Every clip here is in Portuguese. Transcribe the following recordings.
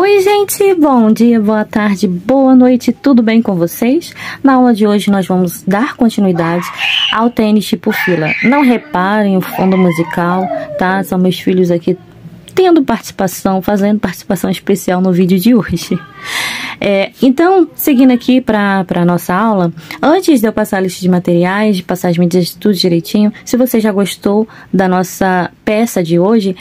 Oi gente, bom dia, boa tarde, boa noite, tudo bem com vocês? Na aula de hoje nós vamos dar continuidade ao tênis tipo fila. Não reparem o fundo musical, tá? São meus filhos aqui tendo participação, fazendo participação especial no vídeo de hoje. Então, seguindo aqui para a nossa aula, antes de eu passar a lista de materiais, de passar as medidas tudo direitinho, se você já gostou da nossa peça de hoje,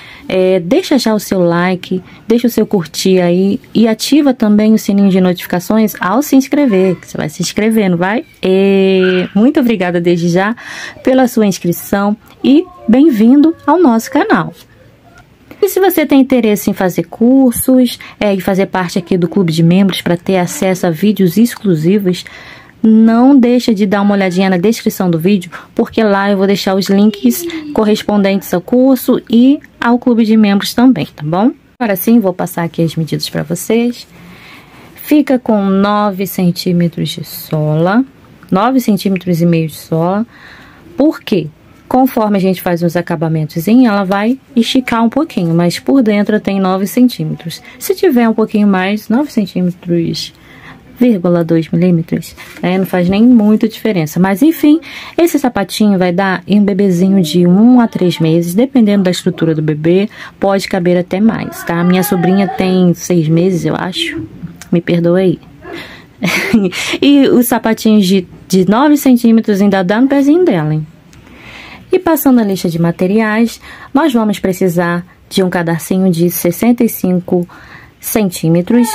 deixa já o seu like, deixa o seu curtir aí e ativa também o sininho de notificações ao se inscrever, que você vai se inscrever, não vai? Muito obrigada desde já pela sua inscrição e bem-vindo ao nosso canal. E se você tem interesse em fazer cursos e fazer parte aqui do clube de membros para ter acesso a vídeos exclusivos, não deixa de dar uma olhadinha na descrição do vídeo, porque lá eu vou deixar os links correspondentes ao curso e ao clube de membros também, tá bom? Agora sim, vou passar aqui as medidas para vocês. Fica com 9 centímetros de sola, 9,5 centímetros de sola. Por quê? Conforme a gente faz uns acabamentos, ela vai esticar um pouquinho, mas por dentro tem 9 centímetros. Se tiver um pouquinho mais, 9 centímetros, 2 milímetros, não faz nem muita diferença. Mas enfim, esse sapatinho vai dar em um bebezinho de 1 a 3 meses, dependendo da estrutura do bebê, pode caber até mais, tá? Minha sobrinha tem 6 meses, eu acho, me perdoa aí. E os sapatinhos de 9 centímetros ainda dá no pezinho dela, hein? E passando a lista de materiais, nós vamos precisar de um cadarcinho de 65 centímetros.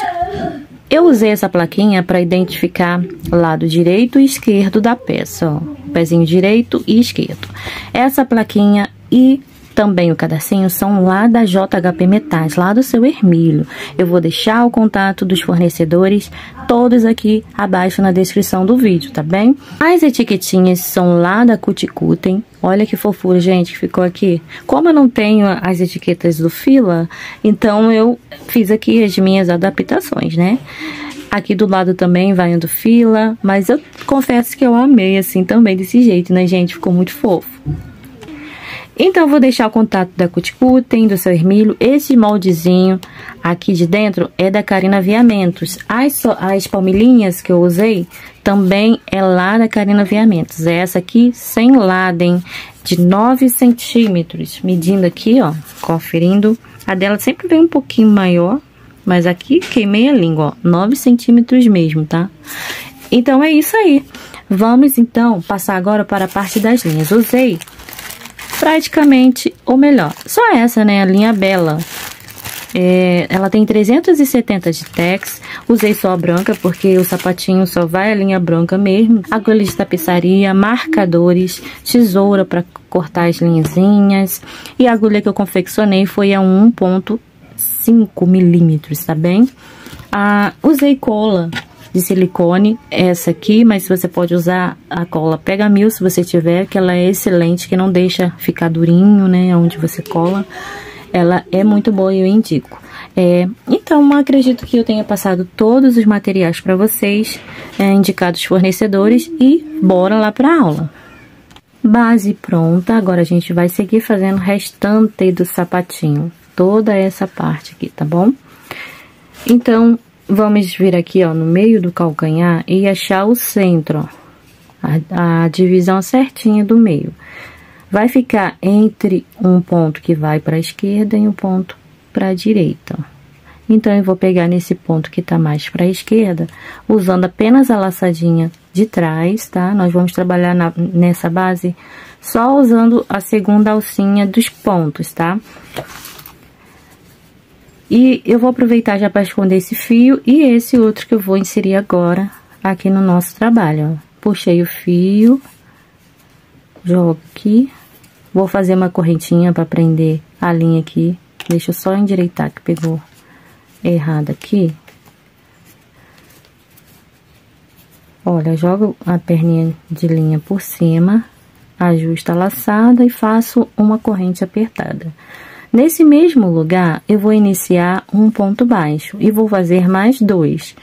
Eu usei essa plaquinha para identificar lado direito e esquerdo da peça, ó. Pezinho direito e esquerdo. Essa plaquinha e também o cadarcinho são lá da JHP Metais, lá do seu Hermílio. Eu vou deixar o contato dos fornecedores todos aqui abaixo na descrição do vídeo, tá bem? As etiquetinhas são lá da Cuticutem. Olha que fofura, gente, que ficou aqui. Como eu não tenho as etiquetas do Fila, então eu fiz aqui as minhas adaptações, né? Aqui do lado também vai do Fila, mas eu confesso que eu amei assim também desse jeito, né, gente? Ficou muito fofo. Então, vou deixar o contato da Cuticutem, do seu Hermílio. Esse moldezinho aqui de dentro é da Carina Aviamentos. As palmilhinhas que eu usei também é lá da Carina Aviamentos. É essa aqui sem ladem, de 9 centímetros. Medindo aqui, ó, conferindo. A dela sempre vem um pouquinho maior, mas aqui queimei a língua, ó, 9 centímetros mesmo, tá? Então, é isso aí. Vamos, então, passar agora para a parte das linhas. Usei praticamente, ou melhor, só essa, né, a linha Bela. Ela tem 370 de tex. Usei só a branca, porque o sapatinho só vai a linha branca mesmo. Agulha de tapeçaria, marcadores, tesoura para cortar as linhazinhas. E a agulha que eu confeccionei foi a 1,5 milímetros, tá bem? Usei cola de silicone, essa aqui, mas você pode usar a cola Pega Mil se você tiver, que ela é excelente, que não deixa ficar durinho, né, onde você cola. Ela é muito boa e eu indico. Então, acredito que eu tenha passado todos os materiais para vocês, indicados fornecedores, e bora lá para a aula. Base pronta, agora a gente vai seguir fazendo o restante do sapatinho, toda essa parte aqui, tá bom? Então, vamos vir aqui, ó, no meio do calcanhar e achar o centro, ó, a divisão certinha do meio. Vai ficar entre um ponto que vai para a esquerda e um ponto para a direita, ó. Então, eu vou pegar nesse ponto que tá mais para a esquerda, usando apenas a laçadinha de trás, tá? Nós vamos trabalhar nessa base só usando a segunda alcinha dos pontos, tá? E eu vou aproveitar já para esconder esse fio e esse outro que eu vou inserir agora aqui no nosso trabalho, ó. Puxei o fio, jogo aqui, vou fazer uma correntinha para prender a linha aqui. Deixa eu só endireitar que pegou errado aqui. Olha, jogo a perninha de linha por cima, ajusto a laçada e faço uma corrente apertada. Nesse mesmo lugar, eu vou iniciar um ponto baixo e vou fazer mais 2.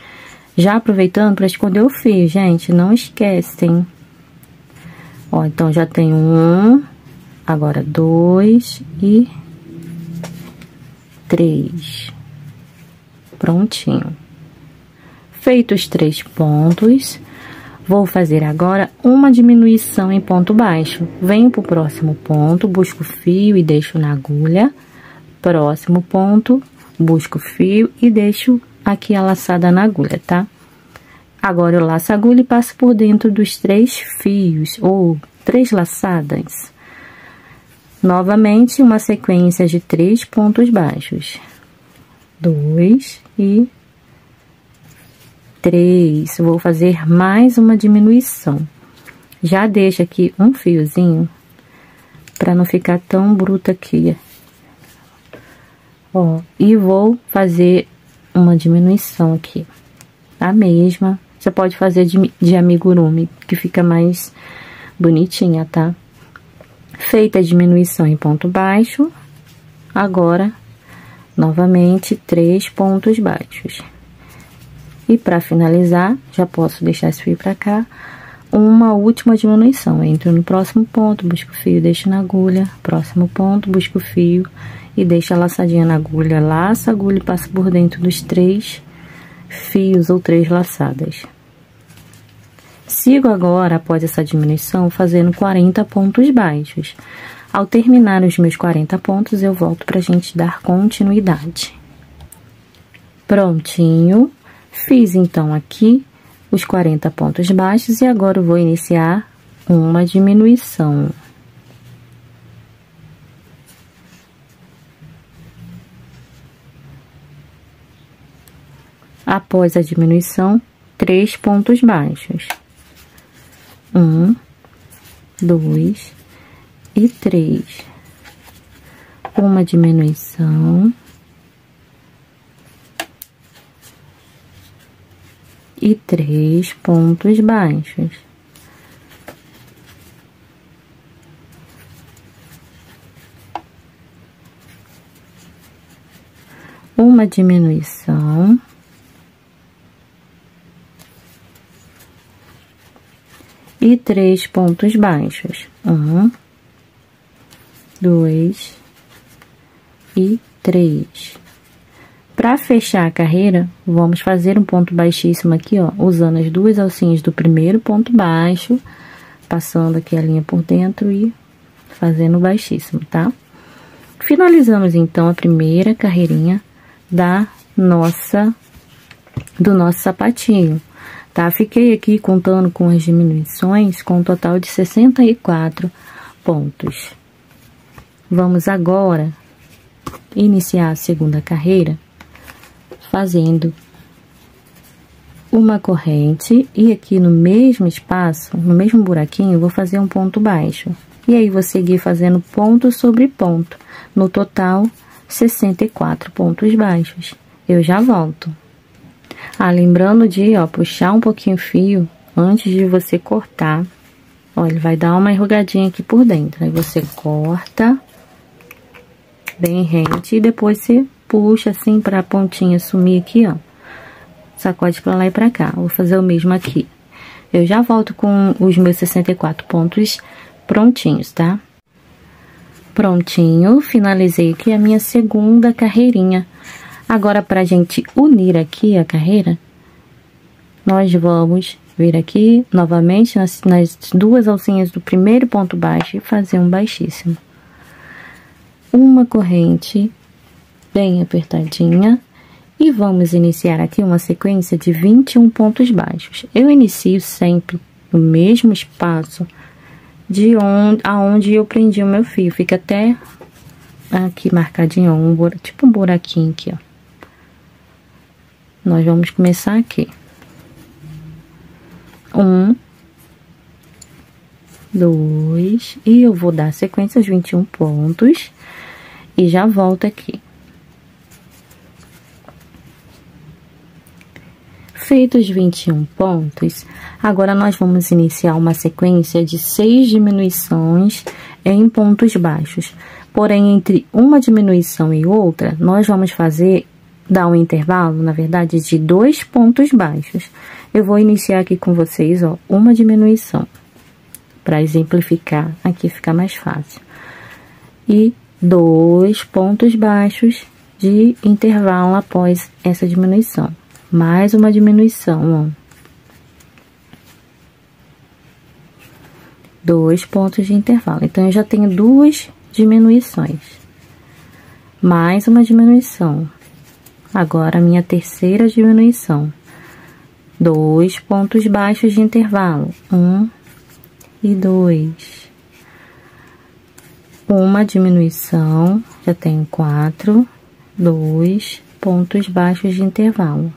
Já aproveitando para esconder o fio, gente, não esquecem. Ó, então, já tenho 1, agora 2 e 3. Prontinho. Feitos os 3 pontos, vou fazer agora uma diminuição em ponto baixo. Venho pro próximo ponto, busco o fio e deixo na agulha. Próximo ponto, busco o fio e deixo aqui a laçada na agulha, tá? Agora eu laço a agulha e passo por dentro dos 3 fios, ou 3 laçadas. Novamente, uma sequência de 3 pontos baixos. 2 e 3. Vou fazer mais uma diminuição. Já deixo aqui um fiozinho, para não ficar tão bruto aqui. Ó, e vou fazer uma diminuição aqui. A mesma. Você pode fazer de amigurumi, que fica mais bonitinha, tá? Feita a diminuição em ponto baixo, agora, novamente, 3 pontos baixos. E para finalizar, já posso deixar esse fio pra cá, uma última diminuição. Entro no próximo ponto, busco o fio, deixo na agulha. Próximo ponto, busco o fio e deixo a laçadinha na agulha. Laço a agulha e passo por dentro dos 3 fios ou 3 laçadas. Sigo agora, após essa diminuição, fazendo 40 pontos baixos. Ao terminar os meus 40 pontos, eu volto pra gente dar continuidade. Prontinho. Fiz, então, aqui os 40 pontos baixos e agora eu vou iniciar uma diminuição. Após a diminuição, 3 pontos baixos. 1, 2 e 3. Uma diminuição. E 3 pontos baixos. Uma diminuição. E 3 pontos baixos. 1, 2 e 3. Para fechar a carreira, vamos fazer um ponto baixíssimo aqui, ó, usando as 2 alcinhas do primeiro ponto baixo, passando aqui a linha por dentro e fazendo baixíssimo, tá? Finalizamos, então, a primeira carreirinha do nosso sapatinho, tá? Fiquei aqui contando com as diminuições, com um total de 64 pontos. Vamos agora iniciar a segunda carreira, fazendo uma corrente e aqui no mesmo espaço, no mesmo buraquinho, vou fazer um ponto baixo. E aí, vou seguir fazendo ponto sobre ponto. No total, 64 pontos baixos. Eu já volto. Lembrando de, ó, puxar um pouquinho o fio antes de você cortar. Ó, ele vai dar uma enrugadinha aqui por dentro. Aí, você corta bem rente e depois você puxa assim para a pontinha sumir aqui, ó. Sacode para lá e para cá. Vou fazer o mesmo aqui. Eu já volto com os meus 64 pontos prontinhos, tá? Prontinho, finalizei aqui a minha segunda carreirinha. Agora, pra gente unir aqui a carreira, nós vamos vir aqui novamente nas 2 alcinhas do primeiro ponto baixo e fazer um baixíssimo. Uma corrente bem apertadinha e vamos iniciar aqui uma sequência de 21 pontos baixos. Eu inicio sempre no mesmo espaço de aonde eu prendi o meu fio. Fica até aqui marcadinho, ó, tipo um buraquinho aqui, ó. Nós vamos começar aqui. 1, 2, e eu vou dar sequência aos 21 pontos e já volto aqui. Feitos 21 pontos, agora nós vamos iniciar uma sequência de 6 diminuições em pontos baixos. Porém, entre uma diminuição e outra, nós vamos dar um intervalo, na verdade, de 2 pontos baixos. Eu vou iniciar aqui com vocês, ó, uma diminuição, para exemplificar, aqui fica mais fácil. E 2 pontos baixos de intervalo após essa diminuição. Mais uma diminuição, ó. 2 pontos de intervalo. Então, eu já tenho 2 diminuições. Mais uma diminuição. Agora, a minha terceira diminuição. 2 pontos baixos de intervalo. 1 e 2. Uma diminuição. Já tenho 4. 2 pontos baixos de intervalo.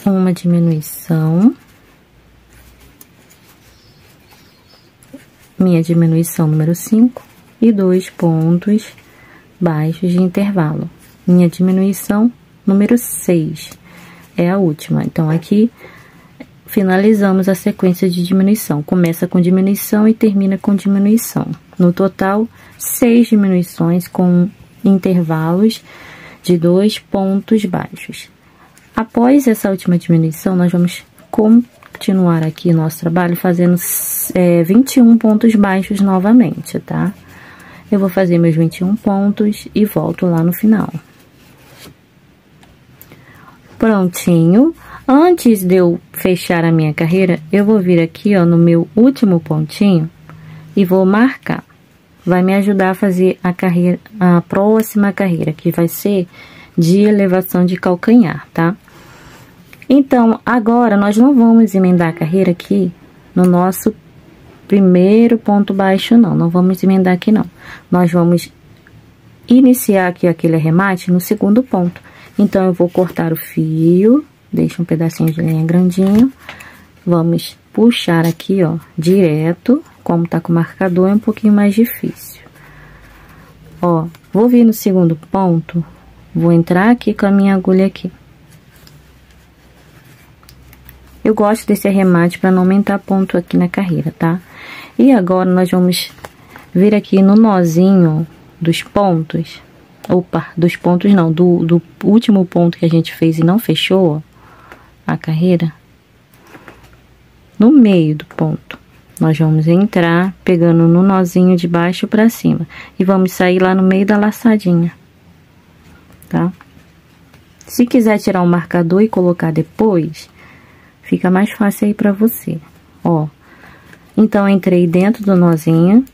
Uma diminuição, minha diminuição número 5, e 2 pontos baixos de intervalo. Minha diminuição número 6 é a última. Então, aqui finalizamos a sequência de diminuição. Começa com diminuição e termina com diminuição. No total, 6 diminuições com intervalos de 2 pontos baixos. Após essa última diminuição, nós vamos continuar aqui nosso trabalho fazendo 21 pontos baixos novamente, tá? Eu vou fazer meus 21 pontos e volto lá no final. Prontinho. Antes de eu fechar a minha carreira, eu vou vir aqui, ó, no meu último pontinho e vou marcar. Vai me ajudar a fazer a próxima carreira, que vai ser de elevação de calcanhar, tá? Então, agora, nós não vamos emendar a carreira aqui no nosso primeiro ponto baixo, não. Não vamos emendar aqui, não. Nós vamos iniciar aqui aquele arremate no segundo ponto. Então, eu vou cortar o fio, deixa um pedacinho de linha grandinho. Vamos puxar aqui, ó, direto. Como tá com o marcador, é um pouquinho mais difícil. Ó, vou vir no segundo ponto. Vou entrar aqui com a minha agulha aqui. Eu gosto desse arremate para não aumentar ponto aqui na carreira, tá? E agora, nós vamos vir aqui no nozinho dos pontos. Opa, dos pontos não, do último ponto que a gente fez e não fechou, ó, a carreira. No meio do ponto. Nós vamos entrar pegando no nozinho de baixo para cima. E vamos sair lá no meio da laçadinha. Tá? Se quiser tirar o marcador e colocar depois, fica mais fácil aí pra você, ó. Então, entrei dentro do nozinho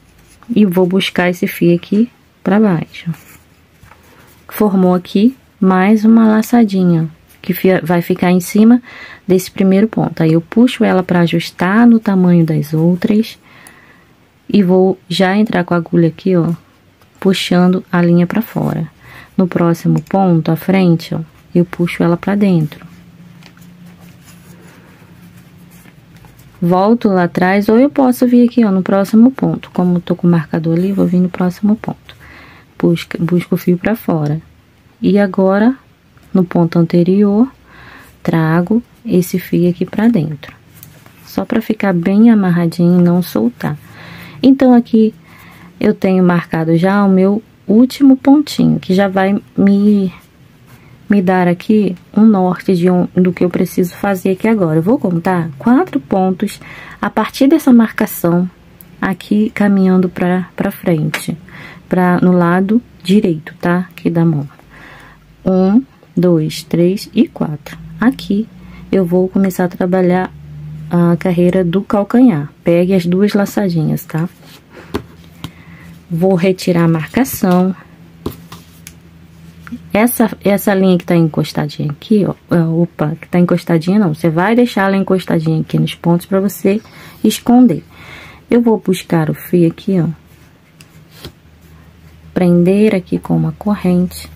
e vou buscar esse fio aqui pra baixo. Formou aqui mais uma laçadinha, que vai ficar em cima desse primeiro ponto. Aí, eu puxo ela pra ajustar no tamanho das outras e vou já entrar com a agulha aqui, ó, puxando a linha pra fora. No próximo ponto, à frente, ó, eu puxo ela pra dentro. Volto lá atrás, ou eu posso vir aqui, ó, no próximo ponto. Como eu tô com o marcador ali, vou vir no próximo ponto. Busco o fio pra fora. E agora, no ponto anterior, trago esse fio aqui pra dentro. Só pra ficar bem amarradinho e não soltar. Então, aqui, eu tenho marcado já o meu último pontinho, que já vai me dar aqui um norte do que eu preciso fazer aqui agora. Eu vou contar 4 pontos a partir dessa marcação aqui, caminhando pra frente, no lado direito, tá? Aqui da mão. 1, 2, 3 e 4. Aqui, eu vou começar a trabalhar a carreira do calcanhar. Pegue as 2 laçadinhas, tá? Vou retirar a marcação. Essa linha que tá encostadinha aqui, ó. Opa, que tá encostadinha não. Você vai deixar ela encostadinha aqui nos pontos pra você esconder. Eu vou buscar o fio aqui, ó. Prender aqui com uma corrente.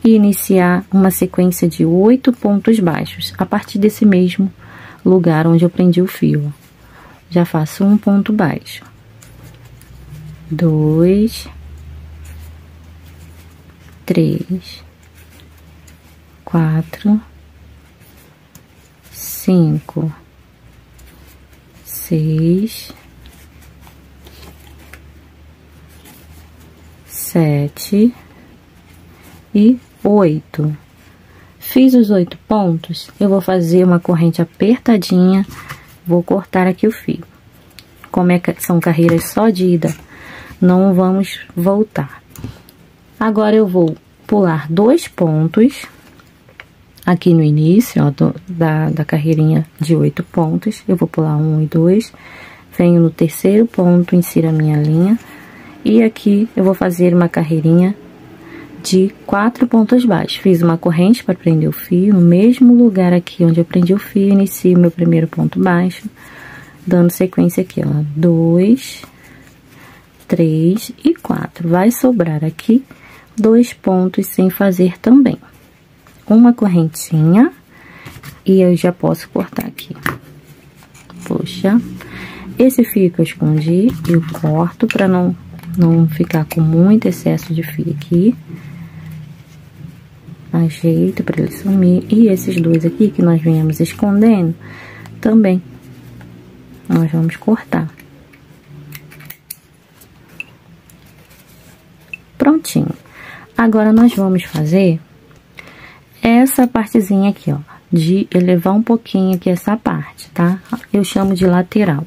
E iniciar uma sequência de 8 pontos baixos. A partir desse mesmo lugar onde eu prendi o fio. Já faço um ponto baixo. 2, 3, 4, 5, 6, 7 e 8. Fiz os 8 pontos, eu vou fazer uma corrente apertadinha, vou cortar aqui o fio. Como são carreiras só de ida não vamos voltar. Agora eu vou pular 2 pontos aqui no início, ó, da carreirinha de 8 pontos. Eu vou pular 1 e 2, venho no terceiro ponto, insiro a minha linha, e aqui eu vou fazer uma carreirinha de 4 pontos baixos. Fiz uma corrente para prender o fio, no mesmo lugar aqui onde eu prendi o fio, inicio meu primeiro ponto baixo, dando sequência aqui, ó, 2, 3 e 4. Vai sobrar aqui 2 pontos sem fazer também. Uma correntinha, e eu já posso cortar aqui. Puxa, esse fio que eu escondi, eu corto para não ficar com muito excesso de fio aqui. Ajeito para ele sumir. E esses dois aqui que nós viemos escondendo, também nós vamos cortar. Prontinho. Agora nós vamos fazer essa partezinha aqui, ó, de elevar um pouquinho aqui essa parte, tá? Eu chamo de lateral.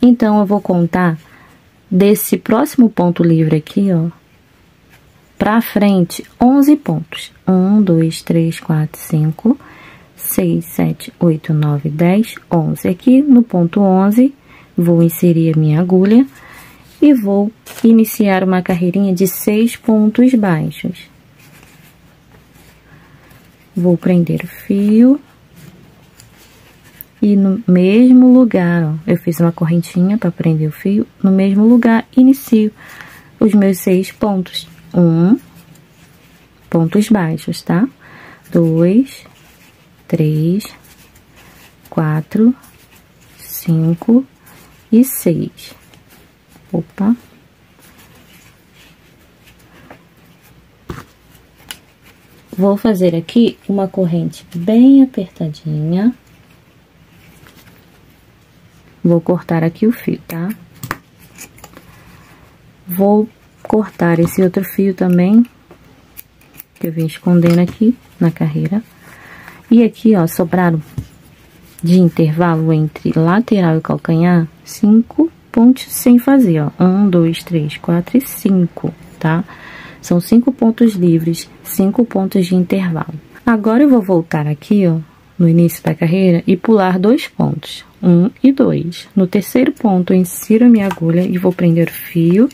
Então, eu vou contar desse próximo ponto livre aqui, ó, pra frente, 11 pontos. 1, 2, 3, 4, 5, 6, 7, 8, 9, 10, 11. Aqui no ponto 11, vou inserir a minha agulha e vou iniciar uma carreirinha de 6 pontos baixos. Vou prender o fio. E no mesmo lugar, ó, eu fiz uma correntinha para prender o fio. No mesmo lugar, inicio os meus 6 pontos. 1, pontos baixos, tá? 2, 3, 4, 5 e 6. Opa. Vou fazer aqui uma corrente bem apertadinha. Vou cortar aqui o fio, tá? Vou cortar esse outro fio também, que eu vim escondendo aqui na carreira. E aqui, ó, sobraram de intervalo entre lateral e calcanhar 5 pontos sem fazer, ó. 1, 2, 3, 4 e 5, tá? São 5 pontos livres, 5 pontos de intervalo. Agora eu vou voltar aqui, ó, no início da carreira e pular 2 pontos, 1 e 2. No terceiro ponto, eu insiro a minha agulha e vou prender o fio.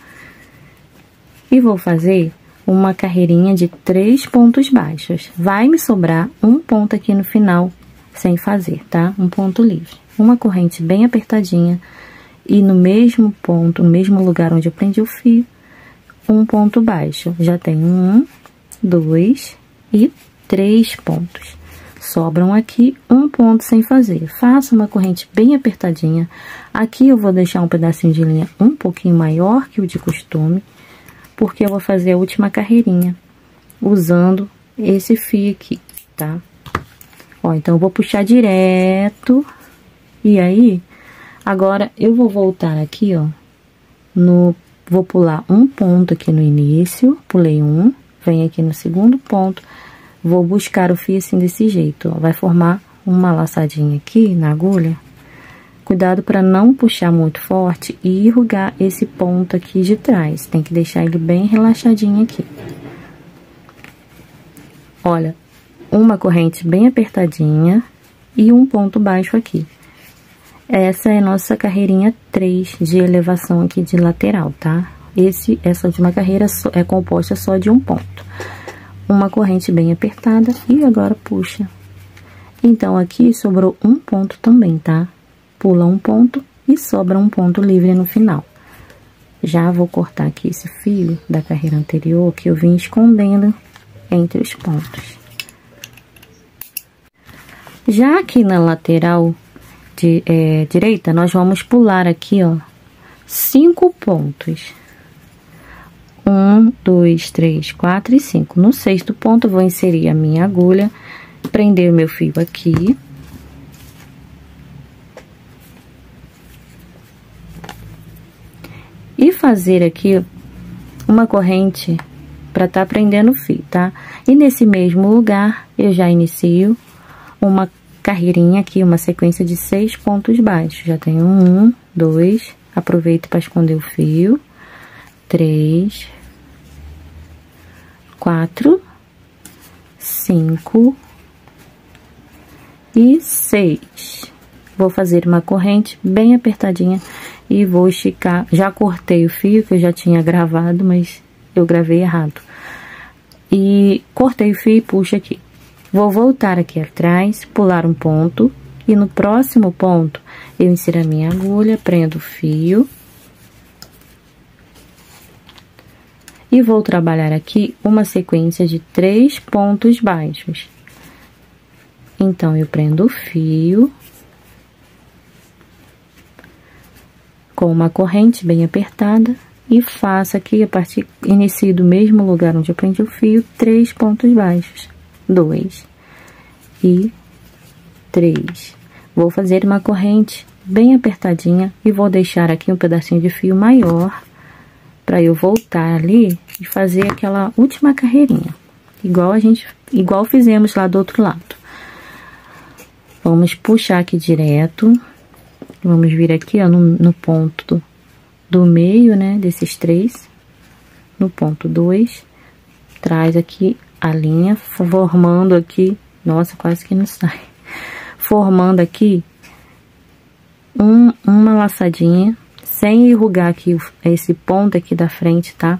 E vou fazer uma carreirinha de 3 pontos baixos. Vai me sobrar um ponto aqui no final, sem fazer, tá? Um ponto livre. Uma corrente bem apertadinha. E no mesmo ponto, no mesmo lugar onde eu prendi o fio, um ponto baixo. Já tenho 1, 2 e 3 pontos. Sobram aqui um ponto sem fazer. Faço uma corrente bem apertadinha. Aqui eu vou deixar um pedacinho de linha um pouquinho maior que o de costume, porque eu vou fazer a última carreirinha usando esse fio aqui, tá? Ó, então eu vou puxar direto. E aí, agora eu vou voltar aqui, ó, vou pular um ponto aqui no início, pulei um, venho aqui no segundo ponto, vou buscar o fio assim desse jeito, ó, vai formar uma laçadinha aqui na agulha. Cuidado para não puxar muito forte e enrugar esse ponto aqui de trás. Tem que deixar ele bem relaxadinho aqui. Olha, uma corrente bem apertadinha e um ponto baixo aqui. Essa é a nossa carreirinha 3 de elevação aqui de lateral, tá? Essa última carreira é composta só de um ponto. Uma corrente bem apertada e agora puxa. Então, aqui sobrou um ponto também, tá? Pula um ponto e sobra um ponto livre no final. Já vou cortar aqui esse fio da carreira anterior que eu vim escondendo entre os pontos. Já aqui na lateral direita, nós vamos pular aqui, ó, 5 pontos. 1, 2, 3, 4 e 5. No sexto ponto, eu vou inserir a minha agulha, prender o meu fio aqui. E fazer aqui uma corrente para tá prendendo o fio, tá? E nesse mesmo lugar, eu já inicio uma carreirinha aqui, uma sequência de 6 pontos baixos. Já tenho 1, 2, aproveito para esconder o fio. 3, 4, 5 e 6. Vou fazer uma corrente bem apertadinha e vou esticar. Já cortei o fio que eu já tinha gravado, mas eu gravei errado. E cortei o fio e puxo aqui. Vou voltar aqui atrás, pular um ponto e no próximo ponto eu insiro a minha agulha, prendo o fio e vou trabalhar aqui uma sequência de 3 pontos baixos. Então, eu prendo o fio com uma corrente bem apertada e faço aqui, inicio do mesmo lugar onde eu prendi o fio, 3 pontos baixos. 2 e 3. Vou fazer uma corrente bem apertadinha e vou deixar aqui um pedacinho de fio maior para eu voltar ali e fazer aquela última carreirinha, igual fizemos lá do outro lado. Vamos puxar aqui direto, vamos vir aqui, ó, no ponto do meio, né, desses 3, no ponto 2, traz aqui a linha, formando aqui, nossa, quase que não sai, formando aqui uma laçadinha, sem enrugar aqui esse ponto aqui da frente, tá?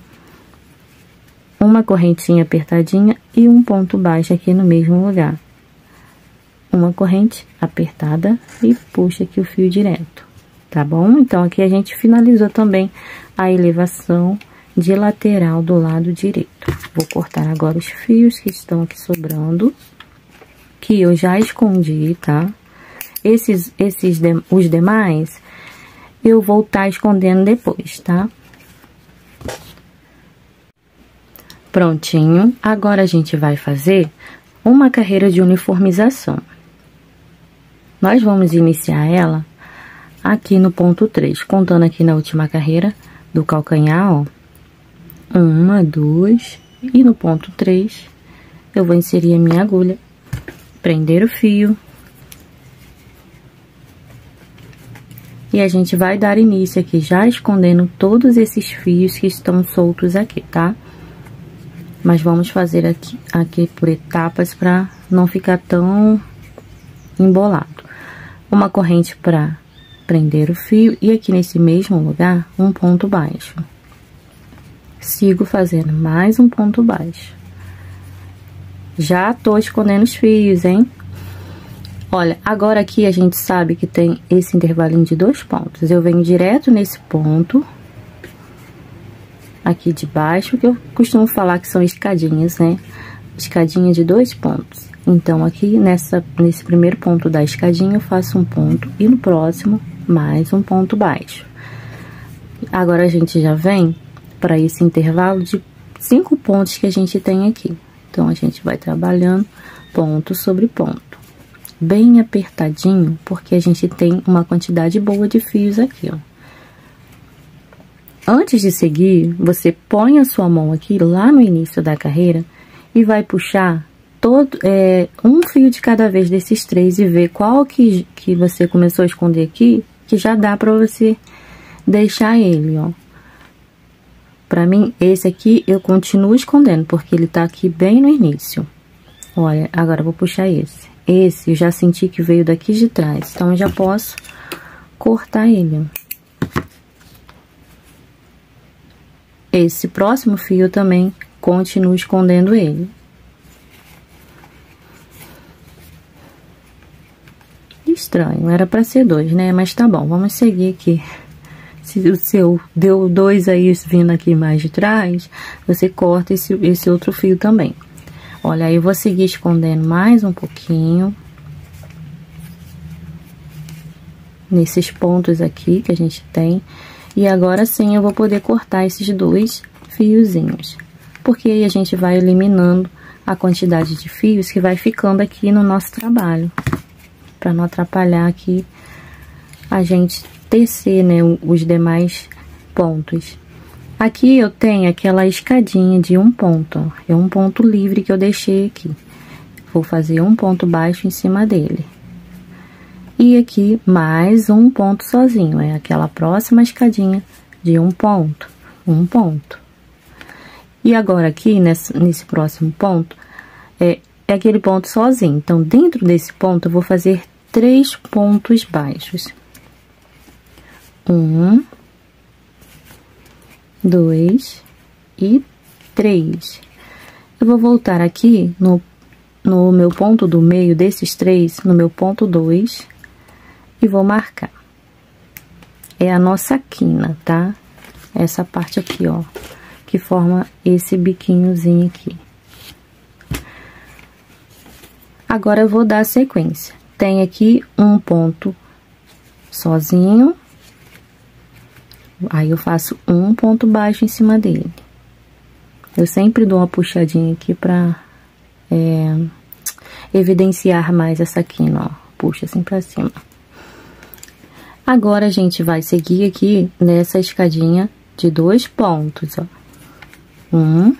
Uma correntinha apertadinha e um ponto baixo aqui no mesmo lugar. Uma corrente apertada e puxa aqui o fio direto, tá bom? Então, aqui a gente finalizou também a elevação de lateral do lado direito. Vou cortar agora os fios que estão aqui sobrando, que eu já escondi, tá? Os demais, eu vou estar escondendo depois, tá? Prontinho. Agora, a gente vai fazer uma carreira de uniformização. Nós vamos iniciar ela aqui no ponto 3, contando aqui na última carreira do calcanhar, ó. 1, 2, e no ponto 3, eu vou inserir a minha agulha, prender o fio. E a gente vai dar início aqui, já escondendo todos esses fios que estão soltos aqui, tá? Mas vamos fazer aqui por etapas para não ficar tão embolado. Uma corrente para prender o fio e aqui nesse mesmo lugar, um ponto baixo. Sigo fazendo mais um ponto baixo. Já tô escondendo os fios, hein? Olha, agora aqui a gente sabe que tem esse intervalinho de 2 pontos. Eu venho direto nesse ponto aqui de baixo, que eu costumo falar que são escadinhas, né? Escadinha de 2 pontos. Então, aqui nesse primeiro ponto da escadinha, eu faço um ponto e no próximo, mais um ponto baixo. Agora, a gente já vem para esse intervalo de 5 pontos que a gente tem aqui. Então, a gente vai trabalhando ponto sobre ponto. Bem apertadinho, porque a gente tem uma quantidade boa de fios aqui, ó. Antes de seguir, você põe a sua mão aqui lá no início da carreira e vai puxar um fio de cada vez desses 3 e ver qual que você começou a esconder aqui, que já dá pra você deixar ele, ó. Pra mim, esse aqui eu continuo escondendo, porque ele tá aqui bem no início. Olha, agora eu vou puxar esse. Esse eu já senti que veio daqui de trás, então eu já posso cortar ele, ó. Esse próximo fio eu também continuo escondendo ele. Estranho, era pra ser 2, né? Mas tá bom, vamos seguir aqui. Se o seu deu 2 aí vindo aqui mais de trás, você corta esse outro fio também. Olha, aí eu vou seguir escondendo mais um pouquinho. Nesses pontos aqui que a gente tem. E agora sim eu vou poder cortar esses 2 fiozinhos. Porque aí a gente vai eliminando a quantidade de fios que vai ficando aqui no nosso trabalho. Pra não atrapalhar aqui a gente tecer, né, os demais pontos. Aqui eu tenho aquela escadinha de um ponto, ó. É um ponto livre que eu deixei aqui. Vou fazer um ponto baixo em cima dele. E aqui mais um ponto sozinho, é aquela próxima escadinha de um ponto. um ponto. E agora aqui, nesse próximo ponto, é aquele ponto sozinho. Então, dentro desse ponto, eu vou fazer 3 pontos baixos. 1, 2 e 3. Eu vou voltar aqui no meu ponto do meio desses 3, no meu ponto 2, e vou marcar. É a nossa quina, tá? Essa parte aqui, ó, que forma esse biquinhozinho aqui. Agora eu vou dar sequência. Tem aqui um ponto sozinho, aí eu faço um ponto baixo em cima dele. Eu sempre dou uma puxadinha aqui pra evidenciar mais essa quina, ó. Puxa assim pra cima. Agora a gente vai seguir aqui nessa escadinha de 2 pontos, ó. 1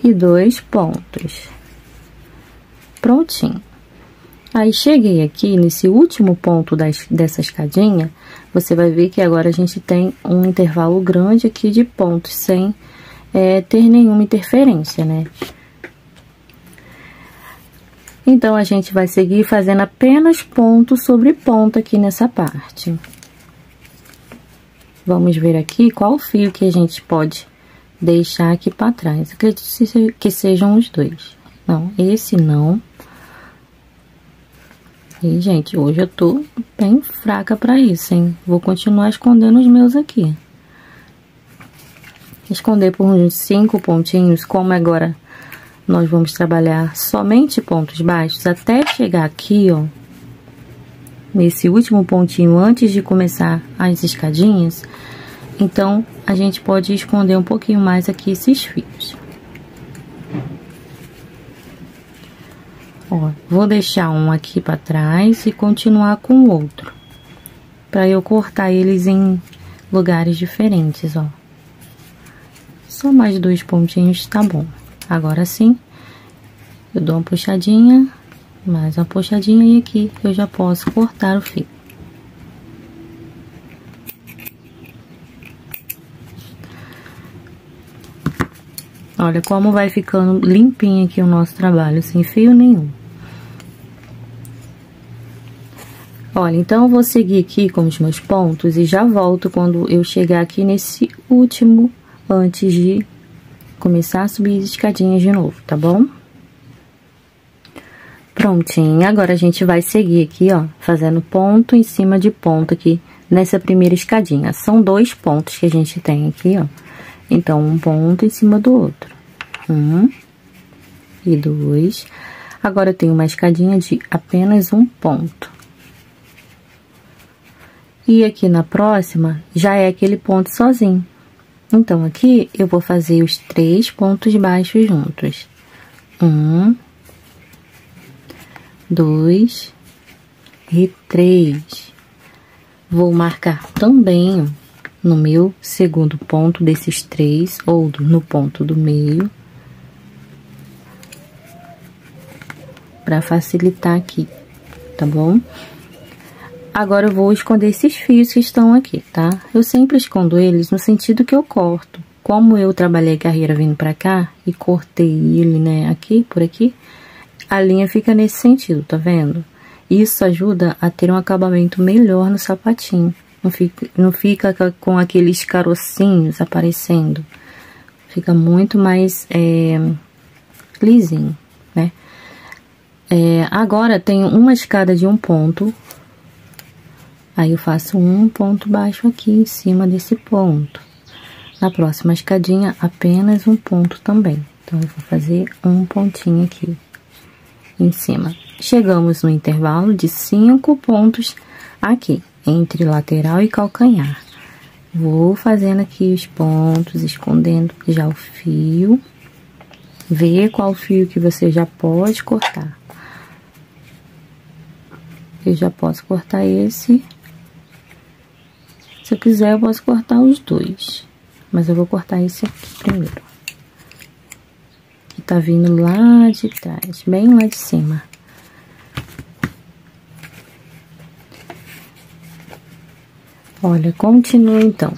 e 2 pontos. Prontinho. Aí, cheguei aqui nesse último ponto dessa escadinha, você vai ver que agora a gente tem um intervalo grande aqui de pontos, sem ter nenhuma interferência, né? Então, a gente vai seguir fazendo apenas ponto sobre ponto aqui nessa parte. Vamos ver aqui qual fio que a gente pode deixar aqui para trás. Acredito que sejam os 2. Não, esse não. E, gente, hoje eu tô bem fraca pra isso, hein? Vou continuar escondendo os meus aqui. Esconder por uns 5 pontinhos, como agora nós vamos trabalhar somente pontos baixos, até chegar aqui, ó, nesse último pontinho, antes de começar as escadinhas. Então, a gente pode esconder um pouquinho mais aqui esses fios. Ó, vou deixar um aqui pra trás e continuar com o outro, pra eu cortar eles em lugares diferentes, ó. Só mais 2 pontinhos tá bom. Agora sim, eu dou uma puxadinha, mais uma puxadinha, e aqui eu já posso cortar o fio. Olha como vai ficando limpinho aqui o nosso trabalho, sem fio nenhum. Olha, então eu vou seguir aqui com os meus pontos e já volto quando eu chegar aqui nesse último, antes de começar a subir as escadinhas de novo, tá bom? Prontinho, agora a gente vai seguir aqui, ó, fazendo ponto em cima de ponto aqui nessa primeira escadinha. São 2 pontos que a gente tem aqui, ó. Então, um ponto em cima do outro. 1 e 2. Agora, eu tenho uma escadinha de apenas um ponto. E aqui na próxima, já é aquele ponto sozinho. Então, aqui, eu vou fazer os 3 pontos baixos juntos. 1, 2 e 3. Vou marcar também, ó, no meu segundo ponto desses 3, ou no ponto do meio, para facilitar aqui, tá bom? Agora, eu vou esconder esses fios que estão aqui, tá? Eu sempre escondo eles no sentido que eu corto. Como eu trabalhei a carreira vindo pra cá e cortei ele, né, aqui, por aqui, a linha fica nesse sentido, tá vendo? Isso ajuda a ter um acabamento melhor no sapatinho. Não fica com aqueles carocinhos aparecendo. Fica muito mais lisinho, né? Agora, tem uma escada de um ponto. Aí, eu faço um ponto baixo aqui em cima desse ponto. Na próxima escadinha, apenas um ponto também. Então, eu vou fazer um pontinho aqui em cima. Chegamos no intervalo de 5 pontos aqui, entre lateral e calcanhar. Vou fazendo aqui os pontos, escondendo já o fio. Ver qual fio que você já pode cortar. Eu já posso cortar esse. Se eu quiser, eu posso cortar os 2. Mas eu vou cortar esse aqui primeiro. Que tá vindo lá de trás, bem lá de cima. Olha, continua então.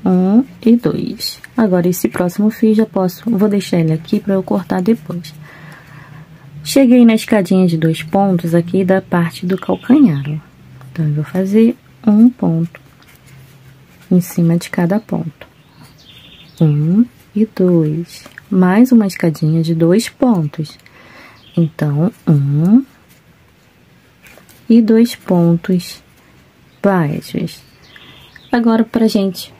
1 e 2. Agora, esse próximo fio já vou deixar ele aqui para eu cortar depois. Cheguei na escadinha de 2 pontos aqui da parte do calcanhar, ó. Então, eu vou fazer um ponto em cima de cada ponto. 1 e 2. Mais uma escadinha de 2 pontos. Então, 1 e 2 pontos baixos. Agora, pra gente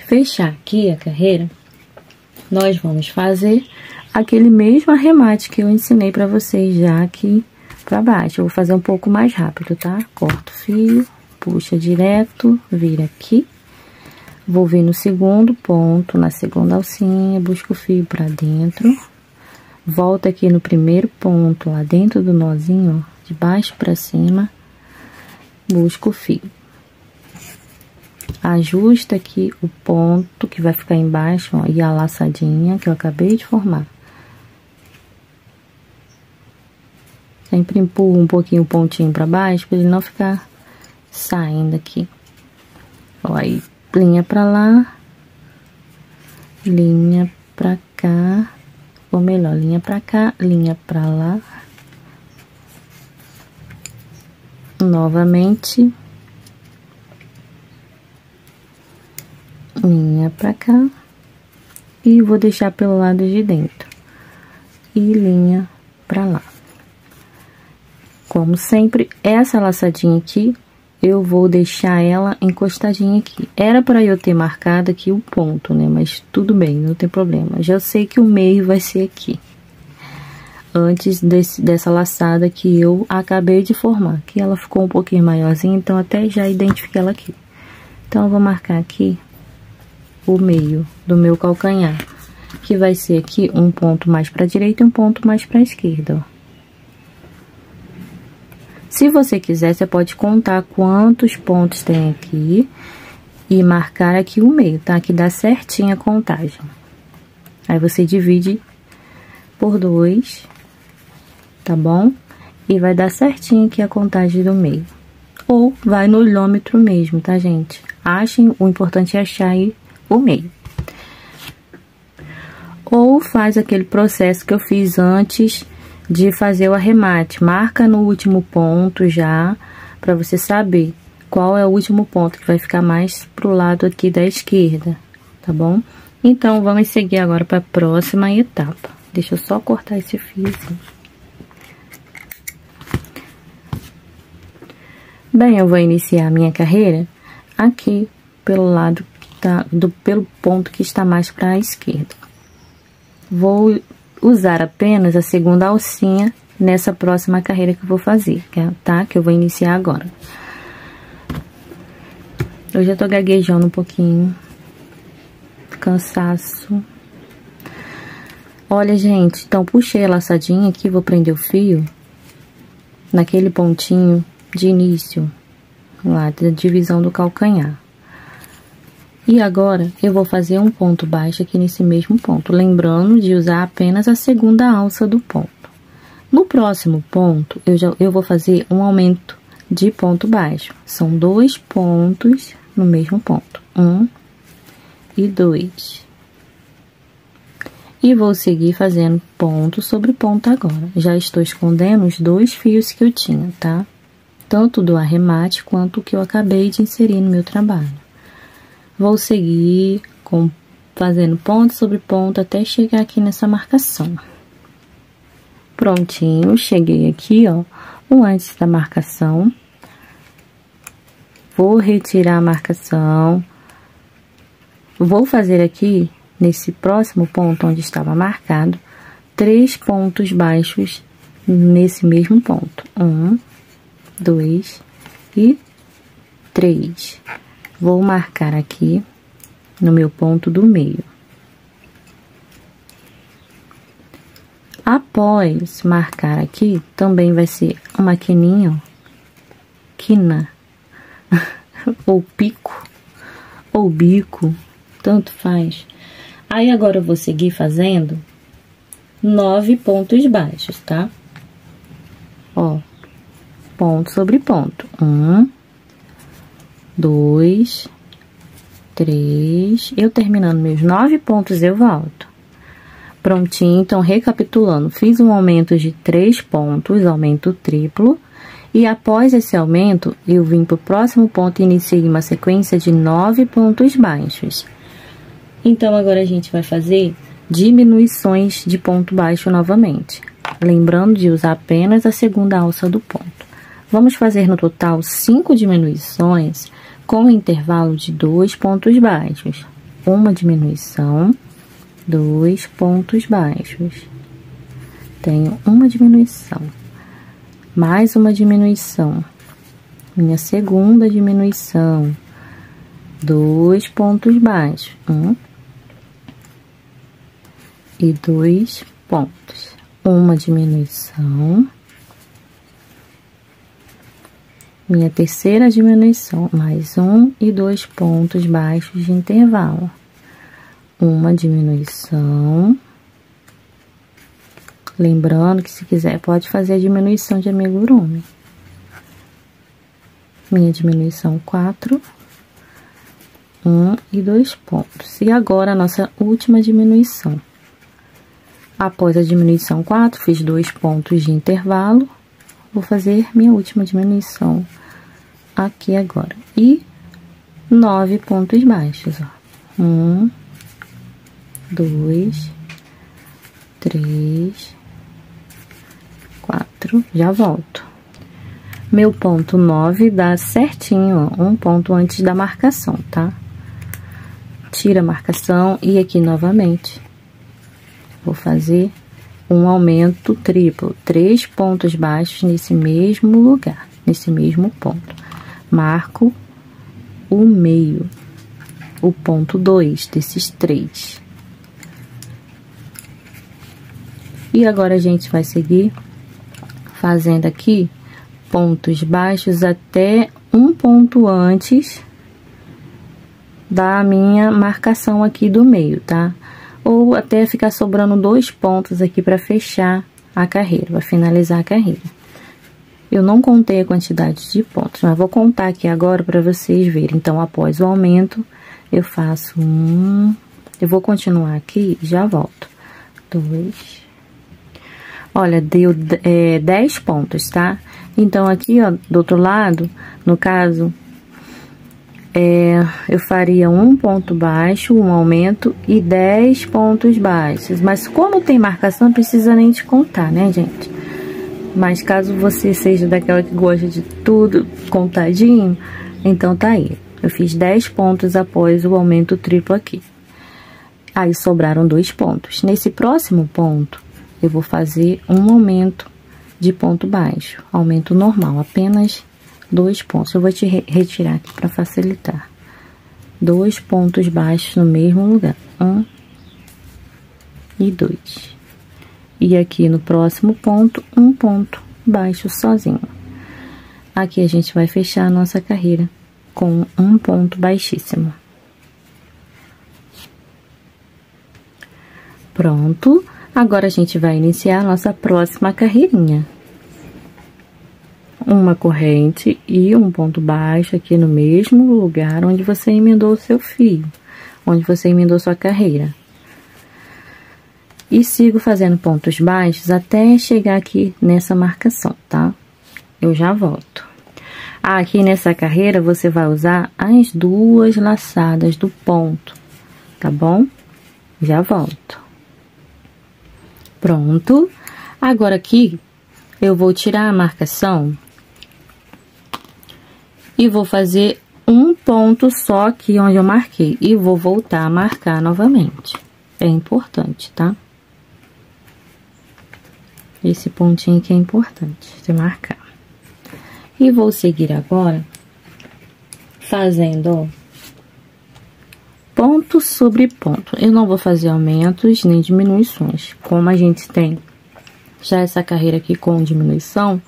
fechar aqui a carreira, nós vamos fazer aquele mesmo arremate que eu ensinei pra vocês já aqui pra baixo. Eu vou fazer um pouco mais rápido, tá? Corta o fio, puxa direto, vira aqui. Vou vir no segundo ponto, na segunda alcinha, busco o fio pra dentro. Volta aqui no primeiro ponto, lá dentro do nozinho, ó, de baixo pra cima. Busco o fio. Ajusta aqui o ponto que vai ficar embaixo, ó, e a laçadinha que eu acabei de formar. Sempre empurro um pouquinho o pontinho pra baixo, pra ele não ficar saindo aqui. Ó, aí, linha pra lá, linha pra cá, ou melhor, linha pra cá, linha pra lá. Novamente. Linha pra cá. E vou deixar pelo lado de dentro. E linha pra lá. Como sempre, essa laçadinha aqui, eu vou deixar ela encostadinha aqui. Era pra eu ter marcado aqui o ponto, né? Mas tudo bem, não tem problema. Já sei que o meio vai ser aqui. Antes dessa laçada que eu acabei de formar. Que ela ficou um pouquinho maiorzinha, então até já identifiquei ela aqui. Então, eu vou marcar aqui o meio do meu calcanhar. Que vai ser aqui um ponto mais pra direita e um ponto mais pra esquerda, ó. Se você quiser, você pode contar quantos pontos tem aqui e marcar aqui o meio, tá? Que dá certinho a contagem. Aí, você divide por 2, tá bom? E vai dar certinho aqui a contagem do meio. Ou vai no olhômetro mesmo, tá, gente? Achem, o importante é achar aí o meio. Ou faz aquele processo que eu fiz antes de fazer o arremate. Marca no último ponto já, para você saber qual é o último ponto que vai ficar mais pro lado aqui da esquerda, tá bom? Então, vamos seguir agora para a próxima etapa. Deixa eu só cortar esse fio assim. Bem, eu vou iniciar a minha carreira aqui pelo lado que tá, pelo ponto que está mais para a esquerda. Vou usar apenas a segunda alcinha nessa próxima carreira que eu vou fazer, tá? Que eu vou iniciar agora. Eu já tô gaguejando um pouquinho. Cansaço. Olha, gente, então puxei a laçadinha aqui, vou prender o fio naquele pontinho de início, lá da divisão do calcanhar. E agora, eu vou fazer um ponto baixo aqui nesse mesmo ponto, lembrando de usar apenas a segunda alça do ponto. No próximo ponto, eu vou fazer um aumento de ponto baixo. São 2 pontos no mesmo ponto, 1 e 2. E vou seguir fazendo ponto sobre ponto agora. Já estou escondendo os 2 fios que eu tinha, tá? Tanto do arremate quanto o que eu acabei de inserir no meu trabalho. Vou seguir fazendo ponto sobre ponto até chegar aqui nessa marcação. Prontinho, cheguei aqui, ó, o antes da marcação. Vou retirar a marcação. Vou fazer aqui, nesse próximo ponto onde estava marcado, 3 pontos baixos nesse mesmo ponto. 1, 2 e 3. Vou marcar aqui no meu ponto do meio. Após marcar aqui, também vai ser uma quininha, ó, quina, ou pico, ou bico, tanto faz. Aí, agora eu vou seguir fazendo 9 pontos baixos, tá? Ó, ponto sobre ponto. 1, 2, 3. Eu terminando meus 9 pontos, eu volto. Prontinho, então, recapitulando, fiz um aumento de 3 pontos, aumento triplo. E após esse aumento, eu vim para o próximo ponto e iniciei uma sequência de 9 pontos baixos. Então, agora a gente vai fazer diminuições de ponto baixo novamente. Lembrando de usar apenas a segunda alça do ponto. Vamos fazer no total 5 diminuições com intervalo de 2 pontos baixos. Uma diminuição, 2 pontos baixos. Tenho uma diminuição. Mais uma diminuição. Minha segunda diminuição. 2 pontos baixos. 1 e 2 pontos. Uma diminuição. Minha terceira diminuição. Mais 1 e 2 pontos baixos de intervalo. Uma diminuição. Lembrando que se quiser pode fazer a diminuição de amigurumi. Minha diminuição 4. 1 e 2 pontos. E agora a nossa última diminuição. Após a diminuição 4, fiz 2 pontos de intervalo. Vou fazer minha última diminuição aqui agora. E 9 pontos baixos, ó. 1, 2, 3, 4, já volto. Meu ponto 9 dá certinho, ó, um ponto antes da marcação, tá? Tira a marcação e aqui novamente. Vou fazer um aumento triplo, 3 pontos baixos nesse mesmo lugar, nesse mesmo ponto. Marco o meio, o ponto 2 desses 3. E agora a gente vai seguir fazendo aqui pontos baixos até um ponto antes da minha marcação aqui do meio, tá? Ou até ficar sobrando 2 pontos aqui para fechar a carreira, para finalizar a carreira. Eu não contei a quantidade de pontos, mas vou contar aqui agora para vocês verem. Então, após o aumento, eu faço eu vou continuar aqui e já volto. 2. Olha, deu 10 pontos, tá? Então, aqui, ó, do outro lado, no caso, eu faria um ponto baixo, um aumento e 10 pontos baixos. Mas como tem marcação, não precisa nem te contar, né, gente? Mas caso você seja daquela que gosta de tudo contadinho, então tá aí. Eu fiz 10 pontos após o aumento triplo aqui. Aí sobraram 2 pontos. Nesse próximo ponto, eu vou fazer um aumento de ponto baixo, aumento normal, apenas 2 pontos. Eu vou te retirar aqui para facilitar. 2 pontos baixos no mesmo lugar, 1 e 2. E aqui no próximo ponto, um ponto baixo sozinho. Aqui a gente vai fechar a nossa carreira com um ponto baixíssimo. Pronto. Agora a gente vai iniciar a nossa próxima carreirinha. Uma corrente e um ponto baixo aqui no mesmo lugar onde você emendou o seu fio, onde você emendou sua carreira. E sigo fazendo pontos baixos até chegar aqui nessa marcação, tá? Eu já volto. Aqui nessa carreira você vai usar as 2 laçadas do ponto, tá bom? Já volto. Pronto. Agora aqui, eu vou tirar a marcação e vou fazer um ponto só aqui onde eu marquei. E vou voltar a marcar novamente. É importante, tá? Esse pontinho aqui é importante de marcar. E vou seguir agora fazendo, ó, ponto sobre ponto. Eu não vou fazer aumentos nem diminuições. Como a gente tem já essa carreira aqui com diminuição,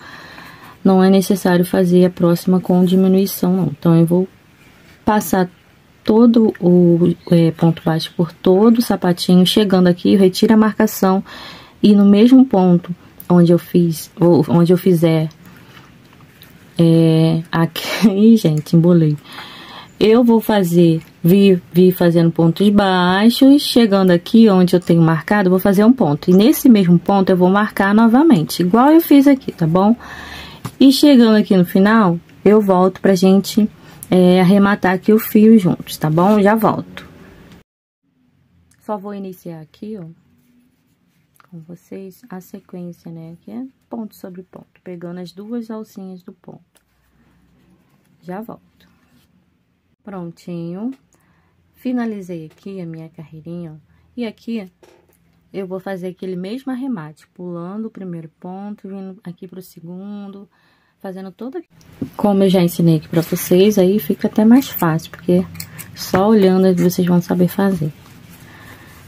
não é necessário fazer a próxima com diminuição, não. Então, eu vou passar todo o ponto baixo por todo o sapatinho. Chegando aqui, eu retiro a marcação e no mesmo ponto onde eu fizer aqui, gente, embolei. eu vou fazer, vir fazendo pontos baixos, chegando aqui onde eu tenho marcado, eu vou fazer um ponto. E nesse mesmo ponto eu vou marcar novamente, igual eu fiz aqui, tá bom? E chegando aqui no final, eu volto pra gente arrematar aqui o fio juntos, tá bom? Já volto. Só vou iniciar aqui, ó, com vocês a sequência, né? Que é ponto sobre ponto, pegando as duas alcinhas do ponto. Já volto. Prontinho. Finalizei aqui a minha carreirinha, ó. E aqui eu vou fazer aquele mesmo arremate, pulando o primeiro ponto, vindo aqui pro segundo, fazendo todo aqui. Como eu já ensinei aqui pra vocês, aí fica até mais fácil, porque só olhando vocês vão saber fazer.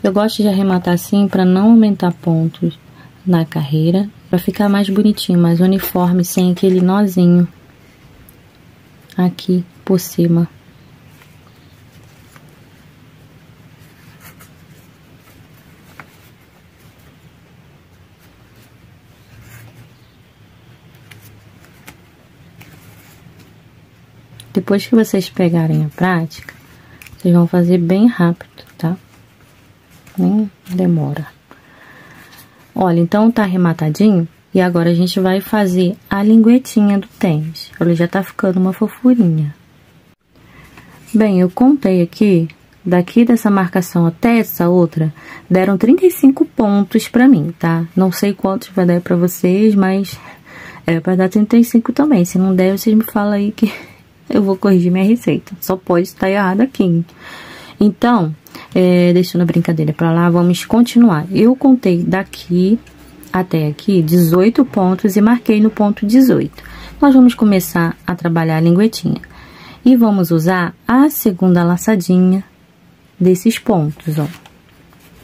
Eu gosto de arrematar assim pra não aumentar pontos na carreira, pra ficar mais bonitinho, mais uniforme, sem aquele nozinho aqui por cima. Depois que vocês pegarem a prática, vocês vão fazer bem rápido, tá? Nem demora. Olha, então tá arrematadinho. E agora a gente vai fazer a linguetinha do tênis. Ele já tá ficando uma fofurinha. Bem, eu contei aqui, daqui dessa marcação até essa outra, deram 35 pontos pra mim, tá? Não sei quantos vai dar pra vocês, mas é pra dar 35 também. Se não der, vocês me falam aí que eu vou corrigir minha receita. Só pode estar errado aqui. Então, deixando a brincadeira pra lá, vamos continuar. Eu contei daqui até aqui 18 pontos e marquei no ponto 18. Nós vamos começar a trabalhar a linguetinha. E vamos usar a segunda laçadinha desses pontos, ó.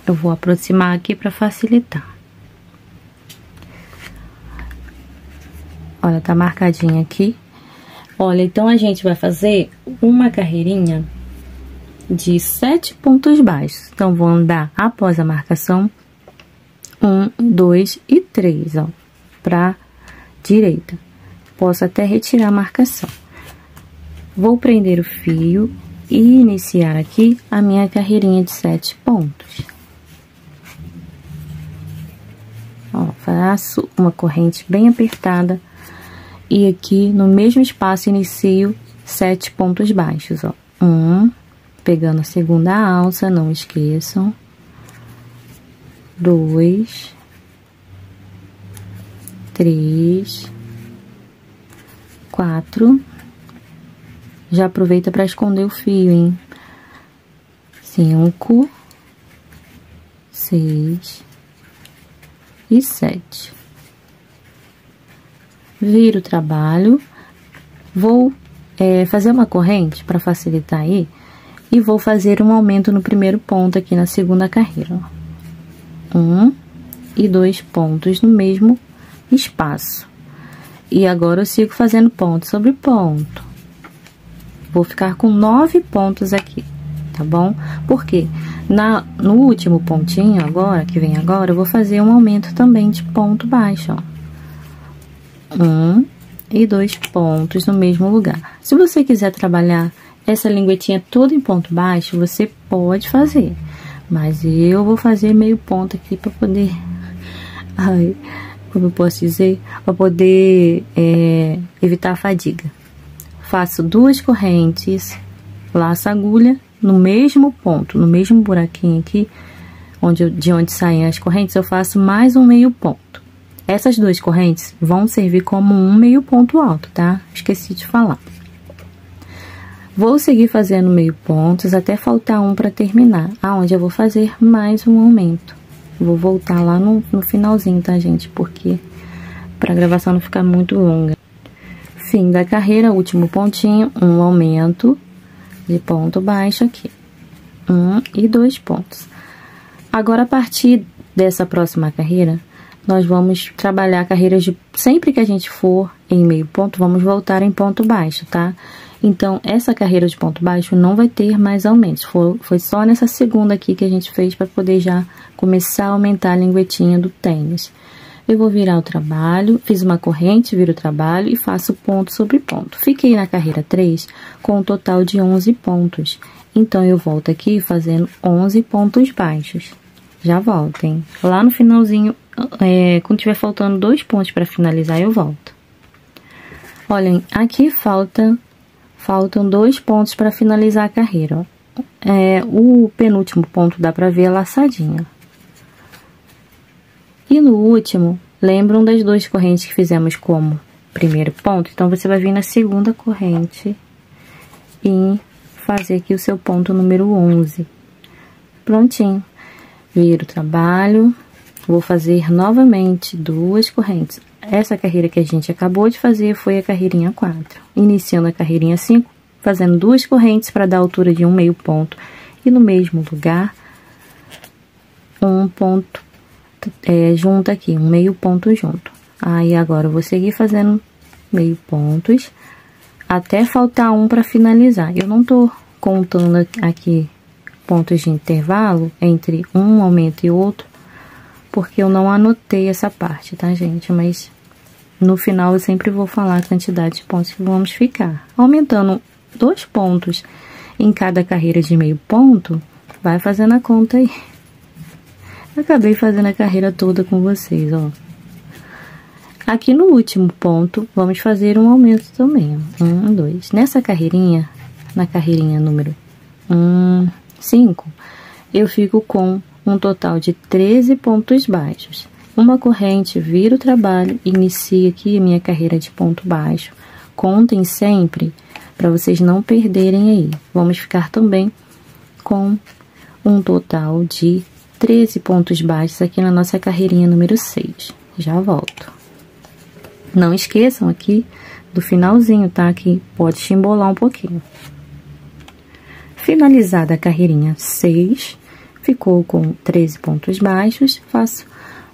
Eu vou aproximar aqui para facilitar. Olha, tá marcadinha aqui. Olha, então a gente vai fazer uma carreirinha de 7 pontos baixos. Então, vou andar após a marcação 1, 2 e 3, ó, pra direita. Posso até retirar a marcação. Vou prender o fio e iniciar aqui a minha carreirinha de 7 pontos. Ó, faço uma corrente bem apertada e aqui no mesmo espaço inicio 7 pontos baixos, ó. 1, pegando a segunda alça, não esqueçam. 2, 3, 4. Já aproveita para esconder o fio, hein? 5, 6 e 7. Viro o trabalho. Vou fazer uma corrente para facilitar aí. E vou fazer um aumento no primeiro ponto aqui na segunda carreira, ó. 1 e 2 pontos no mesmo espaço. E agora eu sigo fazendo ponto sobre ponto. Vou ficar com 9 pontos aqui, tá bom? Porque no último pontinho agora, que vem agora, eu vou fazer um aumento também de ponto baixo, ó. 1 e 2 pontos no mesmo lugar. Se você quiser trabalhar essa linguetinha toda em ponto baixo, você pode fazer. Mas eu vou fazer meio ponto aqui para poder... Ai, como eu posso dizer? Para poder evitar a fadiga. Faço 2 correntes, laço a agulha no mesmo ponto, no mesmo buraquinho aqui, de onde saem as correntes, eu faço mais um meio ponto. Essas 2 correntes vão servir como um meio ponto alto, tá? Esqueci de falar. Vou seguir fazendo meio pontos até faltar um para terminar, aonde eu vou fazer mais um aumento. Vou voltar lá no finalzinho, tá, gente? Porque para a gravação não ficar muito longa. Fim da carreira, último pontinho, um aumento de ponto baixo aqui. 1 e 2 pontos. Agora, a partir dessa próxima carreira, nós vamos trabalhar carreiras de... Sempre que a gente for em meio ponto, vamos voltar em ponto baixo, tá? Então, essa carreira de ponto baixo não vai ter mais aumentos. Foi só nessa segunda aqui que a gente fez para poder já começar a aumentar a linguetinha do tênis. eu vou virar o trabalho, fiz uma corrente, viro o trabalho e faço ponto sobre ponto. Fiquei na carreira 3 com um total de 11 pontos. Então, eu volto aqui fazendo 11 pontos baixos. Já volto, hein? Lá no finalzinho, quando tiver faltando 2 pontos para finalizar, eu volto. Olhem, aqui faltam 2 pontos para finalizar a carreira, ó. O penúltimo ponto dá para ver a laçadinha. E no último, lembram das 2 correntes que fizemos como primeiro ponto? Então, você vai vir na segunda corrente e fazer aqui o seu ponto número 11. Prontinho. Viro o trabalho, vou fazer novamente 2 correntes. Essa carreira que a gente acabou de fazer foi a carreirinha 4. Iniciando a carreirinha 5, fazendo 2 correntes para dar a altura de um meio ponto. E no mesmo lugar, um ponto junto aqui, um meio ponto junto. Aí, agora eu vou seguir fazendo meio pontos, até faltar um para finalizar. Eu não tô contando aqui pontos de intervalo entre um aumento e outro, porque eu não anotei essa parte, tá, gente? Mas no final eu sempre vou falar a quantidade de pontos que vamos ficar. Aumentando 2 pontos em cada carreira de meio ponto, vai fazendo a conta aí. Acabei fazendo a carreira toda com vocês, ó. Aqui no último ponto, vamos fazer um aumento também, ó. 1, 2. Nessa carreirinha, na carreirinha número 5, eu fico com um total de 13 pontos baixos. Uma corrente, viro o trabalho, inicio aqui a minha carreira de ponto baixo. Contem sempre, para vocês não perderem aí. Vamos ficar também com um total de 13 pontos baixos aqui na nossa carreirinha número 6. Já volto. Não esqueçam aqui do finalzinho, tá? Que pode chimbolar um pouquinho. Finalizada a carreirinha 6, ficou com 13 pontos baixos.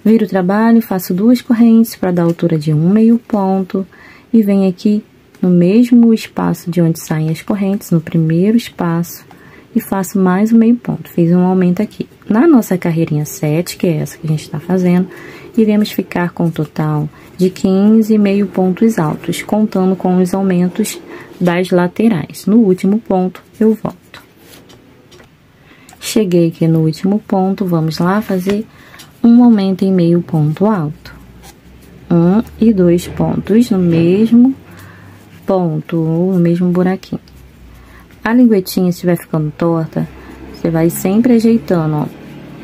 Viro o trabalho, faço 2 correntes para dar a altura de um meio ponto. E venho aqui no mesmo espaço de onde saem as correntes, no primeiro espaço. E faço mais um meio ponto, fiz um aumento aqui. Na nossa carreirinha 7, que é essa que a gente está fazendo, iremos ficar com um total de 15 meio pontos altos, contando com os aumentos das laterais. No último ponto, eu volto. Cheguei aqui no último ponto, vamos lá fazer um aumento em meio ponto alto. 1 e 2 pontos no mesmo ponto, no mesmo buraquinho. A linguetinha, se estiver ficando torta, você vai sempre ajeitando, ó.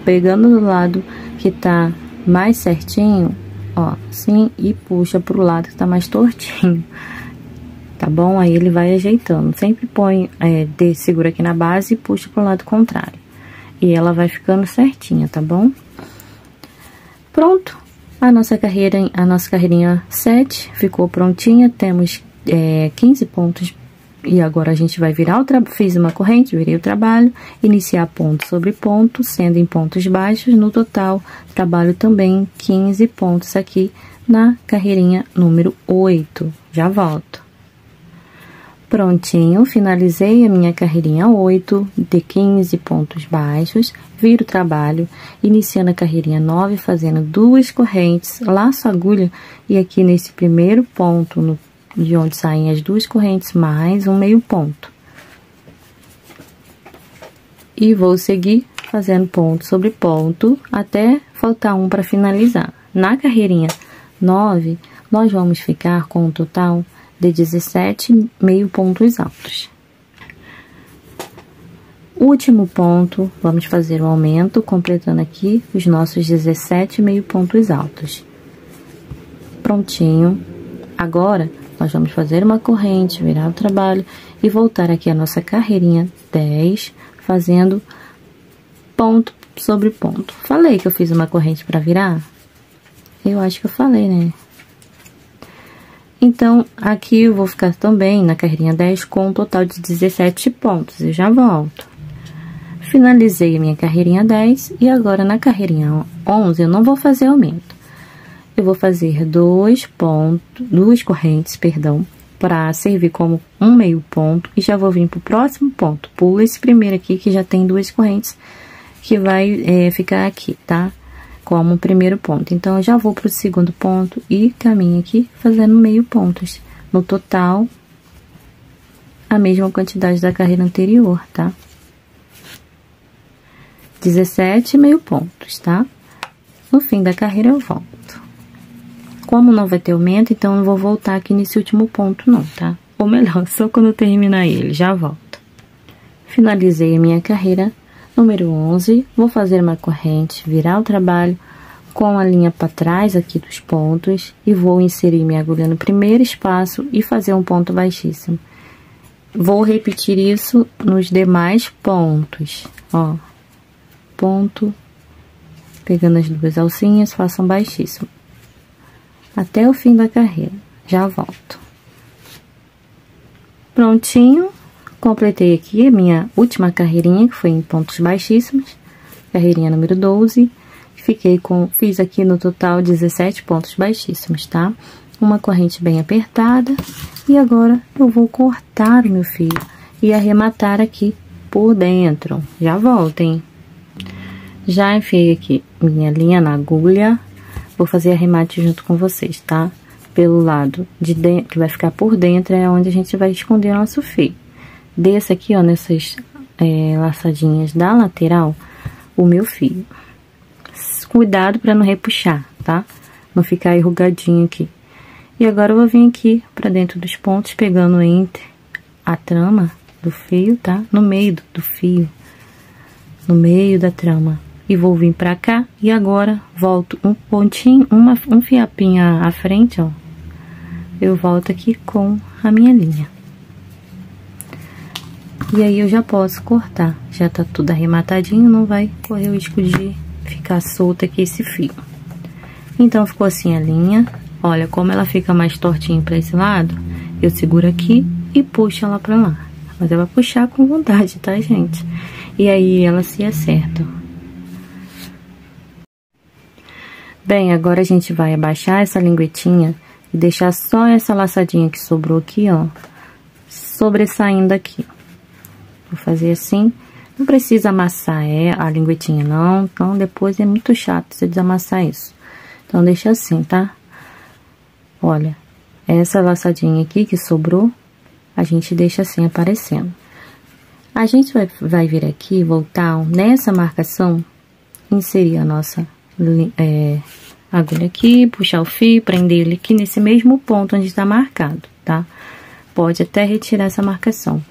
Pegando do lado que tá mais certinho, ó, assim, e puxa pro lado que tá mais tortinho. Tá bom? Aí ele vai ajeitando. Sempre põe, segura aqui na base e puxa pro lado contrário. E ela vai ficando certinha, tá bom? Pronto. A nossa carreirinha 7 ficou prontinha. Temos 15 pontos. E agora a gente vai virar o trabalho, fiz uma corrente, virei o trabalho, iniciar ponto sobre ponto, sendo em pontos baixos. No total, trabalho também 15 pontos aqui na carreirinha número 8. Já volto. Prontinho, finalizei a minha carreirinha 8 de 15 pontos baixos, viro o trabalho, iniciando a carreirinha 9, fazendo 2 correntes, laço a agulha e aqui nesse primeiro ponto, de onde saem as 2 correntes, mais um meio ponto. E vou seguir fazendo ponto sobre ponto, até faltar um para finalizar. Na carreirinha 9, nós vamos ficar com um total de 17 meio pontos altos. Último ponto, vamos fazer o aumento, completando aqui os nossos 17 meio pontos altos. Prontinho. Agora, nós vamos fazer uma corrente, virar o trabalho e voltar aqui a nossa carreirinha 10, fazendo ponto sobre ponto. Falei que eu fiz uma corrente para virar? Eu acho que eu falei, né? Então, aqui eu vou ficar também na carreirinha 10 com um total de 17 pontos. Eu já volto. Finalizei a minha carreirinha 10 e agora na carreirinha 11 eu não vou fazer aumento. Eu vou fazer 2 correntes, para servir como um meio ponto e já vou vir pro próximo ponto. Pulo esse primeiro aqui que já tem 2 correntes que vai ficar aqui, tá? como o primeiro ponto. Então, eu já vou pro segundo ponto e caminho aqui fazendo meio pontos. No total, a mesma quantidade da carreira anterior, tá? 17 meio pontos, tá? No fim da carreira eu volto. Como não vai ter aumento, então eu não vou voltar aqui nesse último ponto não, tá? Ou melhor, só quando eu terminar ele, já volto. Finalizei a minha carreira número 11, vou fazer uma corrente, virar o trabalho com a linha para trás aqui dos pontos e vou inserir minha agulha no primeiro espaço e fazer um ponto baixíssimo. Vou repetir isso nos demais pontos, ó. Ponto, pegando as duas alcinhas, faço um baixíssimo. Até o fim da carreira, já volto. Prontinho, completei aqui a minha última carreirinha, que foi em pontos baixíssimos, carreirinha número 12, fiz aqui no total 17 pontos baixíssimos, tá? Uma corrente bem apertada, e agora eu vou cortar o meu fio e arrematar aqui por dentro. Já volto, hein? Já enfiei aqui minha linha na agulha, vou fazer arremate junto com vocês, tá? Pelo lado de dentro, que vai ficar por dentro, é onde a gente vai esconder o nosso fio. Desça aqui, ó, nessas laçadinhas da lateral, o meu fio. Cuidado para não repuxar, tá? Não ficar enrugadinho aqui. E agora eu vou vir aqui pra dentro dos pontos, pegando entre a trama do fio, tá? No meio do fio, no meio da trama. E vou vir pra cá, e agora volto um pontinho, um fiapinho à frente, ó. Eu volto aqui com a minha linha. E aí eu já posso cortar, já tá tudo arrematadinho, não vai correr o risco de ficar solto aqui esse fio. Então, ficou assim a linha. Olha, como ela fica mais tortinha pra esse lado, eu seguro aqui e puxo ela pra lá. Mas ela vai puxar com vontade, tá, gente? E aí ela se acerta. Bem, agora a gente vai abaixar essa linguetinha e deixar só essa laçadinha que sobrou aqui, ó, sobressaindo aqui. Vou fazer assim. Não precisa amassar a linguetinha, não. Então, depois é muito chato você desamassar isso. Então, deixa assim, tá? Olha, essa laçadinha aqui que sobrou, a gente deixa assim aparecendo. A gente vai vir aqui, voltar nessa marcação, inserir a nossa agulha aqui, puxar o fio, prender ele aqui nesse mesmo ponto onde está marcado, tá? Pode até retirar essa marcação.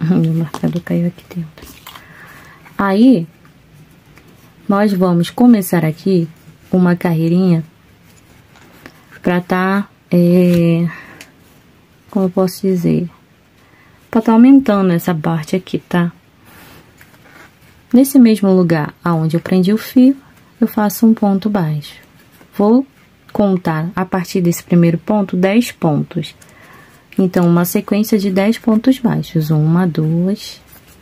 O marcador caiu aqui dentro. Aí, nós vamos começar aqui uma carreirinha pra tá, como eu posso dizer, pra tá aumentando essa parte aqui, tá? Nesse mesmo lugar aonde eu prendi o fio, eu faço um ponto baixo. Vou contar a partir desse primeiro ponto 10 pontos. Então, uma sequência de 10 pontos baixos. 1,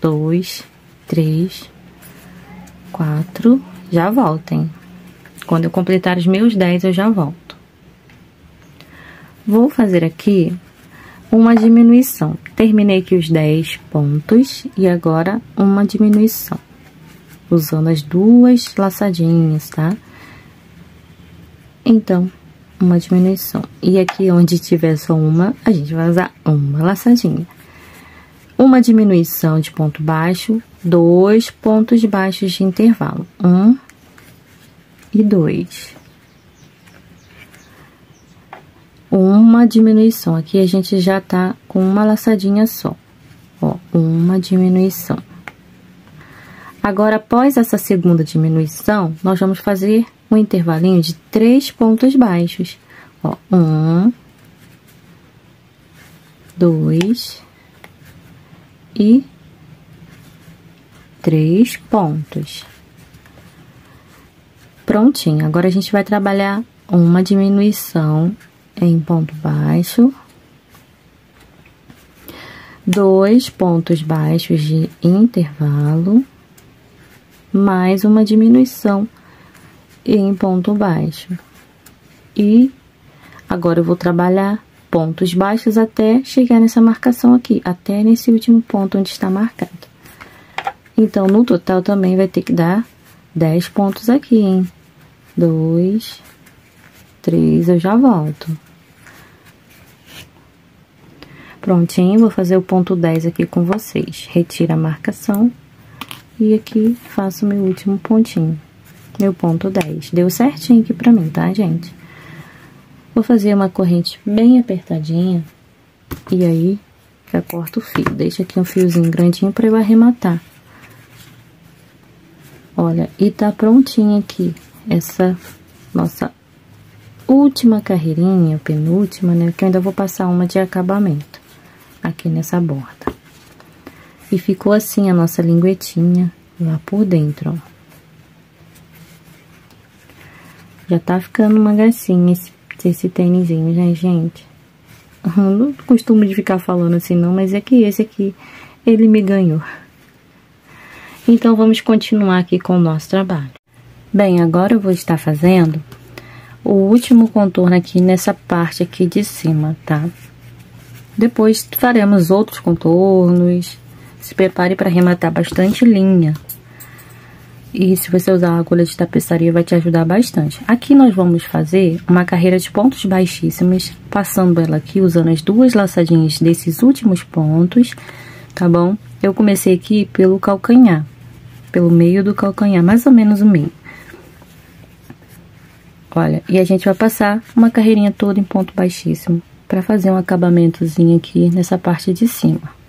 2, 3, 4. Já voltem. Quando eu completar os meus 10, eu já volto. Vou fazer aqui uma diminuição. Terminei aqui os 10 pontos e agora uma diminuição. Usando as duas laçadinhas, tá? Então, uma diminuição. E aqui onde tiver só uma, a gente vai usar uma laçadinha. Uma diminuição de ponto baixo, 2 pontos baixos de intervalo. 1 e 2. Uma diminuição. Aqui a gente já tá com uma laçadinha só. Ó, uma diminuição. Agora, após essa segunda diminuição, nós vamos fazer um intervalinho de 3 pontos baixos. Ó, 1, 2 e 3 pontos. Prontinho. Agora, a gente vai trabalhar uma diminuição em ponto baixo, 2 pontos baixos de intervalo, mais uma diminuição em ponto baixo. E agora eu vou trabalhar pontos baixos até chegar nessa marcação aqui, até nesse último ponto onde está marcado. Então, no total também vai ter que dar 10 pontos aqui, hein? 2, 3, eu já volto. Prontinho, vou fazer o ponto 10 aqui com vocês. Retiro a marcação e aqui faço meu último pontinho. Meu ponto 10. Deu certinho aqui pra mim, tá, gente? Vou fazer uma corrente bem apertadinha e aí já corto o fio. Deixa aqui um fiozinho grandinho pra eu arrematar. Olha, e tá prontinha aqui essa nossa última carreirinha, penúltima, né? Que eu ainda vou passar uma de acabamento aqui nessa borda. E ficou assim a nossa linguetinha lá por dentro, ó. Já tá ficando uma gracinha esse tênisinho, né, gente? Eu não costumo de ficar falando assim não, mas é que esse aqui, ele me ganhou. Então, vamos continuar aqui com o nosso trabalho. Bem, agora eu vou estar fazendo o último contorno aqui nessa parte aqui de cima, tá? Depois faremos outros contornos. Se prepare para arrematar bastante linha. E se você usar a agulha de tapeçaria, vai te ajudar bastante. Aqui nós vamos fazer uma carreira de pontos baixíssimos, passando ela aqui, usando as duas laçadinhas desses últimos pontos, tá bom? Eu comecei aqui pelo calcanhar, pelo meio do calcanhar, mais ou menos o meio. Olha, e a gente vai passar uma carreirinha toda em ponto baixíssimo, pra fazer um acabamentozinho aqui nessa parte de cima.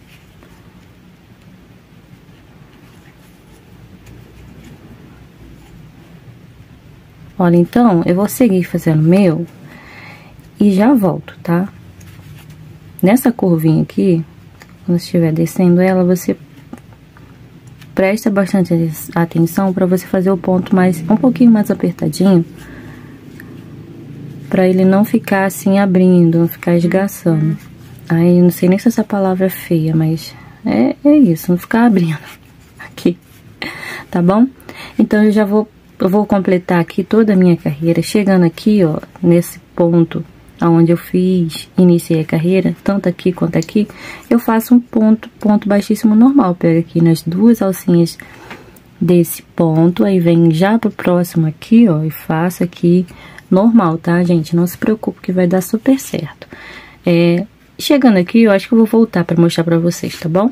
Olha, então, eu vou seguir fazendo meu e já volto, tá? Nessa curvinha aqui, quando estiver descendo ela, você presta bastante atenção para você fazer o ponto um pouquinho mais apertadinho, para ele não ficar assim abrindo, não ficar esgaçando. Aí, não sei nem se essa palavra é feia, mas é isso, não ficar abrindo aqui, tá bom? Então, eu vou completar aqui toda a minha carreira, chegando aqui, ó, nesse ponto onde eu iniciei a carreira, tanto aqui quanto aqui, eu faço um ponto baixíssimo normal. Pego aqui nas duas alcinhas desse ponto, aí vem já pro próximo aqui, ó, e faço aqui normal, tá, gente? Não se preocupe que vai dar super certo. Chegando aqui, eu acho que eu vou voltar pra mostrar pra vocês, tá bom?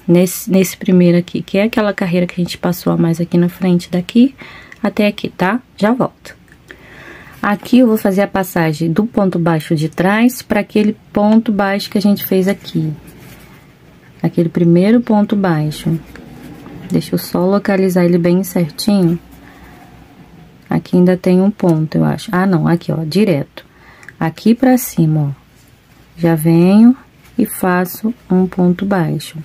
Nesse primeiro aqui, que é aquela carreira que a gente passou a mais aqui na frente, daqui até aqui, tá? Já volto. Aqui eu vou fazer a passagem do ponto baixo de trás para aquele ponto baixo que a gente fez aqui. Aquele primeiro ponto baixo. Deixa eu só localizar ele bem certinho. Aqui ainda tem um ponto, eu acho. Ah, não, aqui, ó, direto. Aqui pra cima, ó. Já venho e faço um ponto baixo.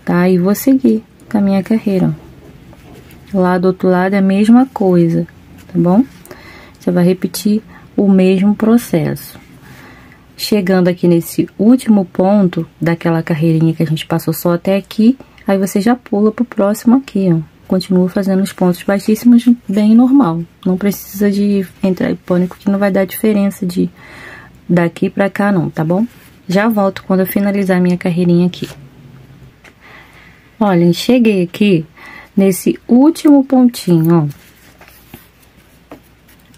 Tá? E vou seguir com a minha carreira, ó. Lá do outro lado é a mesma coisa, tá bom? Você vai repetir o mesmo processo. Chegando aqui nesse último ponto daquela carreirinha que a gente passou só até aqui, aí você já pula pro próximo aqui, ó. Continua fazendo os pontos baixíssimos bem normal. Não precisa de entrar em pânico que não vai dar diferença de daqui pra cá não, tá bom? Já volto quando eu finalizar a minha carreirinha aqui. Olha, cheguei aqui nesse último pontinho, ó,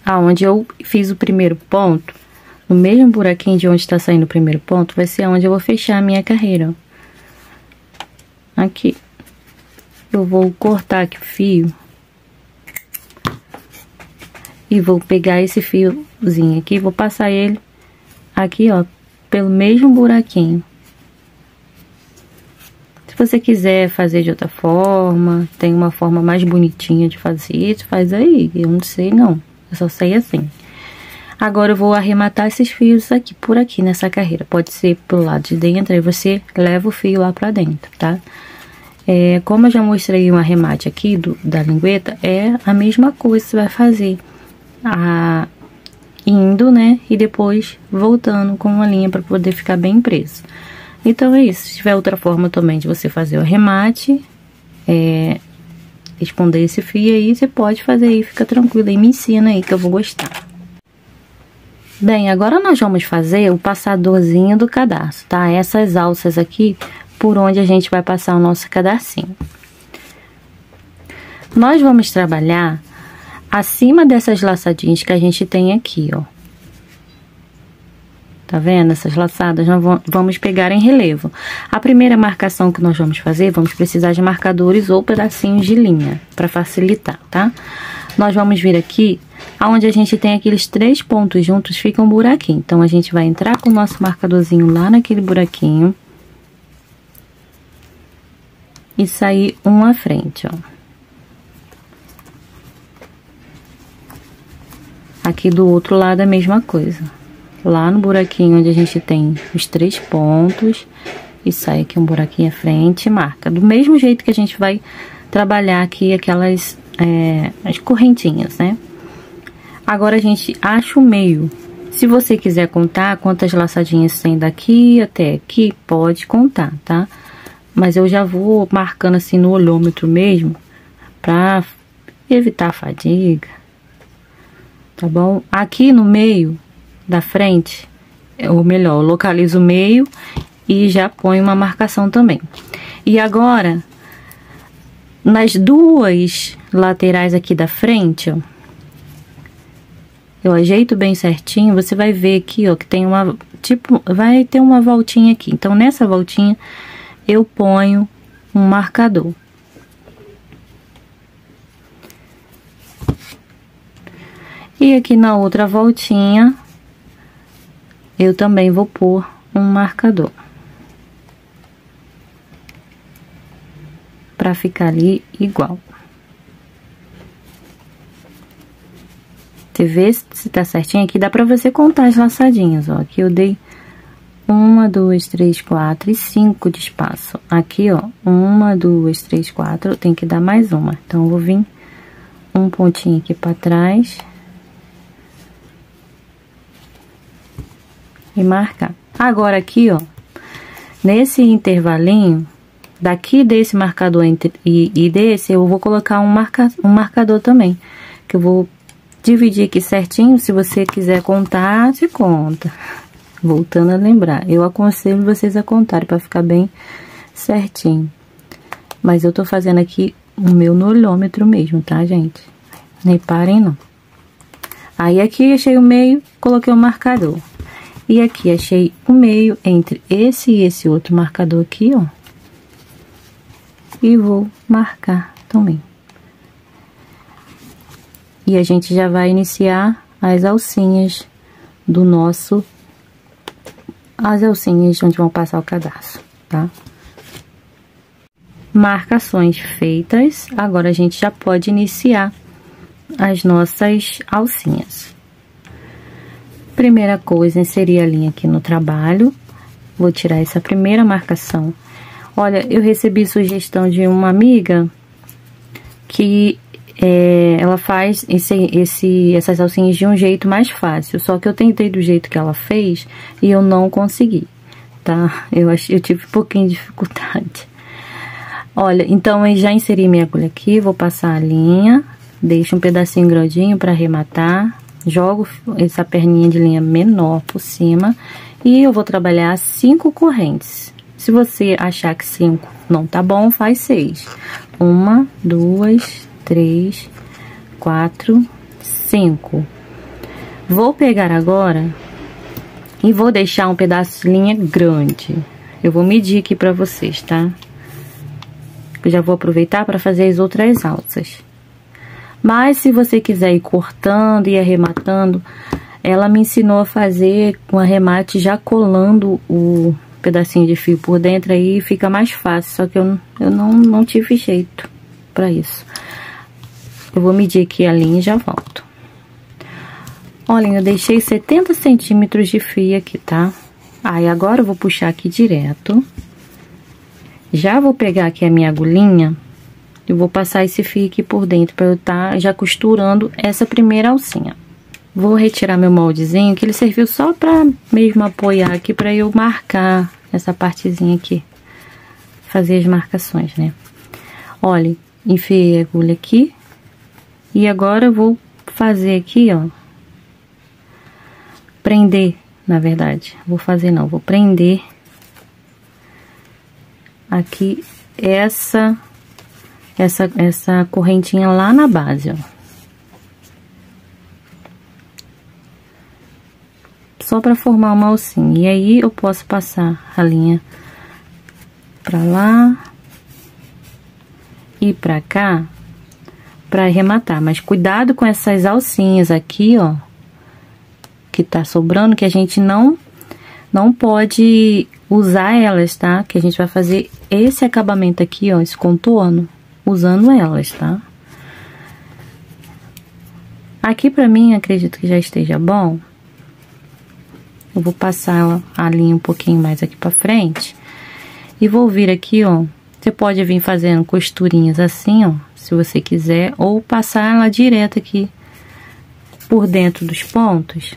aonde eu fiz o primeiro ponto, no mesmo buraquinho de onde está saindo o primeiro ponto, vai ser onde eu vou fechar a minha carreira, ó. Aqui. Eu vou cortar aqui o fio e vou pegar esse fiozinho aqui, vou passar ele aqui, ó, pelo mesmo buraquinho. Se você quiser fazer de outra forma, tem uma forma mais bonitinha de fazer isso, faz aí. Eu não sei não, eu só sei assim. Agora eu vou arrematar esses fios aqui, por aqui nessa carreira. Pode ser pro lado de dentro, aí você leva o fio lá pra dentro, tá? Como eu já mostrei um arremate aqui da lingueta, é a mesma coisa que você vai fazer. Indo, né, e depois voltando com uma linha pra poder ficar bem preso. Então, é isso. Se tiver outra forma também de você fazer o arremate, esconder esse fio aí, você pode fazer aí, fica tranquilo. E me ensina aí que eu vou gostar. Bem, agora nós vamos fazer o passadorzinho do cadarço, tá? Essas alças aqui, por onde a gente vai passar o nosso cadarcinho. Nós vamos trabalhar acima dessas laçadinhas que a gente tem aqui, ó. Tá vendo? Essas laçadas nós vamos pegar em relevo. A primeira marcação que nós vamos fazer, vamos precisar de marcadores ou pedacinhos de linha, para facilitar, tá? Nós vamos vir aqui, aonde a gente tem aqueles 3 pontos juntos, fica um buraquinho. Então, a gente vai entrar com o nosso marcadorzinho lá naquele buraquinho. E sair um à frente, ó. Aqui do outro lado a mesma coisa. Lá no buraquinho onde a gente tem os 3 pontos. E sai aqui um buraquinho à frente e marca. Do mesmo jeito que a gente vai trabalhar aqui aquelas as correntinhas, né? Agora a gente acha o meio. Se você quiser contar quantas laçadinhas tem daqui até aqui, pode contar, tá? Mas eu já vou marcando assim no olhômetro mesmo, pra evitar a fadiga. Tá bom? Aqui no meio da frente, ou melhor, eu localizo o meio e já ponho uma marcação também. E agora, nas 2 laterais aqui da frente, ó, eu ajeito bem certinho, você vai ver aqui, ó, que tem uma, tipo, vai ter uma voltinha aqui. Então, nessa voltinha, eu ponho um marcador. E aqui na outra voltinha, eu também vou pôr um marcador. Pra ficar ali igual. Você vê se tá certinho aqui, dá pra você contar as laçadinhas, ó. Aqui eu dei 1, 2, 3, 4 e 5 de espaço. Aqui, ó, 1, 2, 3, 4, tem que dar mais uma. Então, eu vou vir um pontinho aqui pra trás. E marcar. Agora, aqui, ó, nesse intervalinho, daqui desse marcador e desse, eu vou colocar um marcador também. Que eu vou dividir aqui certinho. Se você quiser contar, você conta. Voltando a lembrar, eu aconselho vocês a contarem para ficar bem certinho. Mas eu tô fazendo aqui o meu no olhômetro mesmo, tá, gente? Reparem, não. Aí, aqui achei o meio, coloquei o marcador. E aqui achei o meio entre esse e esse outro marcador aqui, ó. E vou marcar também. E a gente já vai iniciar as alcinhas do nosso... As alcinhas onde vão passar o cadarço, tá? Marcações feitas, agora a gente já pode iniciar as nossas alcinhas. Primeira coisa, inserir a linha aqui no trabalho. Vou tirar essa primeira marcação. Olha, eu recebi sugestão de uma amiga que ela faz essas alcinhas de um jeito mais fácil. Só que eu tentei do jeito que ela fez e eu não consegui, tá? Eu tive um pouquinho de dificuldade. Olha, então eu já inseri minha agulha aqui, vou passar a linha, deixo um pedacinho grandinho para arrematar. Jogo essa perninha de linha menor por cima e eu vou trabalhar 5 correntes. Se você achar que 5 não tá bom, faz 6. 1, 2, 3, 4, 5. Vou pegar agora e vou deixar um pedaço de linha grande. Eu vou medir aqui pra vocês, tá? Eu já vou aproveitar para fazer as outras alças. Mas, se você quiser ir cortando e arrematando, ela me ensinou a fazer um arremate já colando o pedacinho de fio por dentro, aí fica mais fácil. Só que eu não tive jeito pra isso. Eu vou medir aqui a linha e já volto. Olha, eu deixei 70 centímetros de fio aqui, tá? Aí, agora eu vou puxar aqui direto. Já vou pegar aqui a minha agulhinha. Eu vou passar esse fio aqui por dentro para eu estar já costurando essa primeira alcinha. Vou retirar meu moldezinho, que ele serviu só para mesmo apoiar aqui, para eu marcar essa partezinha aqui. Fazer as marcações, né? Olha, enfiei a agulha aqui. E agora eu vou fazer aqui, ó. Prender, na verdade. Vou fazer não, vou prender aqui essa essa correntinha lá na base, ó. Só pra formar uma alcinha. E aí, eu posso passar a linha pra lá e pra cá, pra arrematar. Mas cuidado com essas alcinhas aqui, ó, que tá sobrando, que a gente não pode usar elas, tá? Que a gente vai fazer esse acabamento aqui, ó, esse contorno, usando elas, tá? Aqui pra mim, acredito que já esteja bom. Eu vou passar a linha um pouquinho mais aqui pra frente. E vou vir aqui, ó. Você pode vir fazendo costurinhas assim, ó, se você quiser. Ou passar ela direto aqui por dentro dos pontos,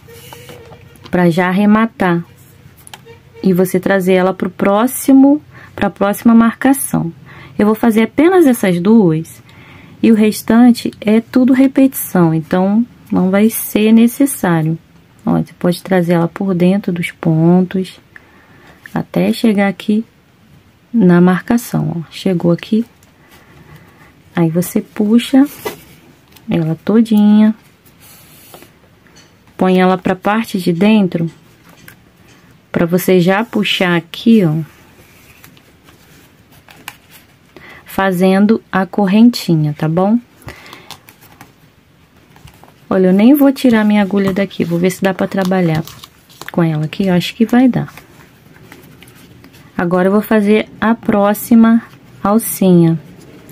pra já arrematar. E você trazer ela pra próxima marcação. Eu vou fazer apenas essas duas. E o restante é tudo repetição. Então, não vai ser necessário. Ó, você pode trazer ela por dentro dos pontos, até chegar aqui na marcação, ó. Chegou aqui, aí você puxa ela todinha, põe ela pra parte de dentro, pra você já puxar aqui, ó, fazendo a correntinha, tá bom? Olha, eu nem vou tirar minha agulha daqui, vou ver se dá pra trabalhar com ela aqui, eu acho que vai dar. Agora eu vou fazer a próxima alcinha.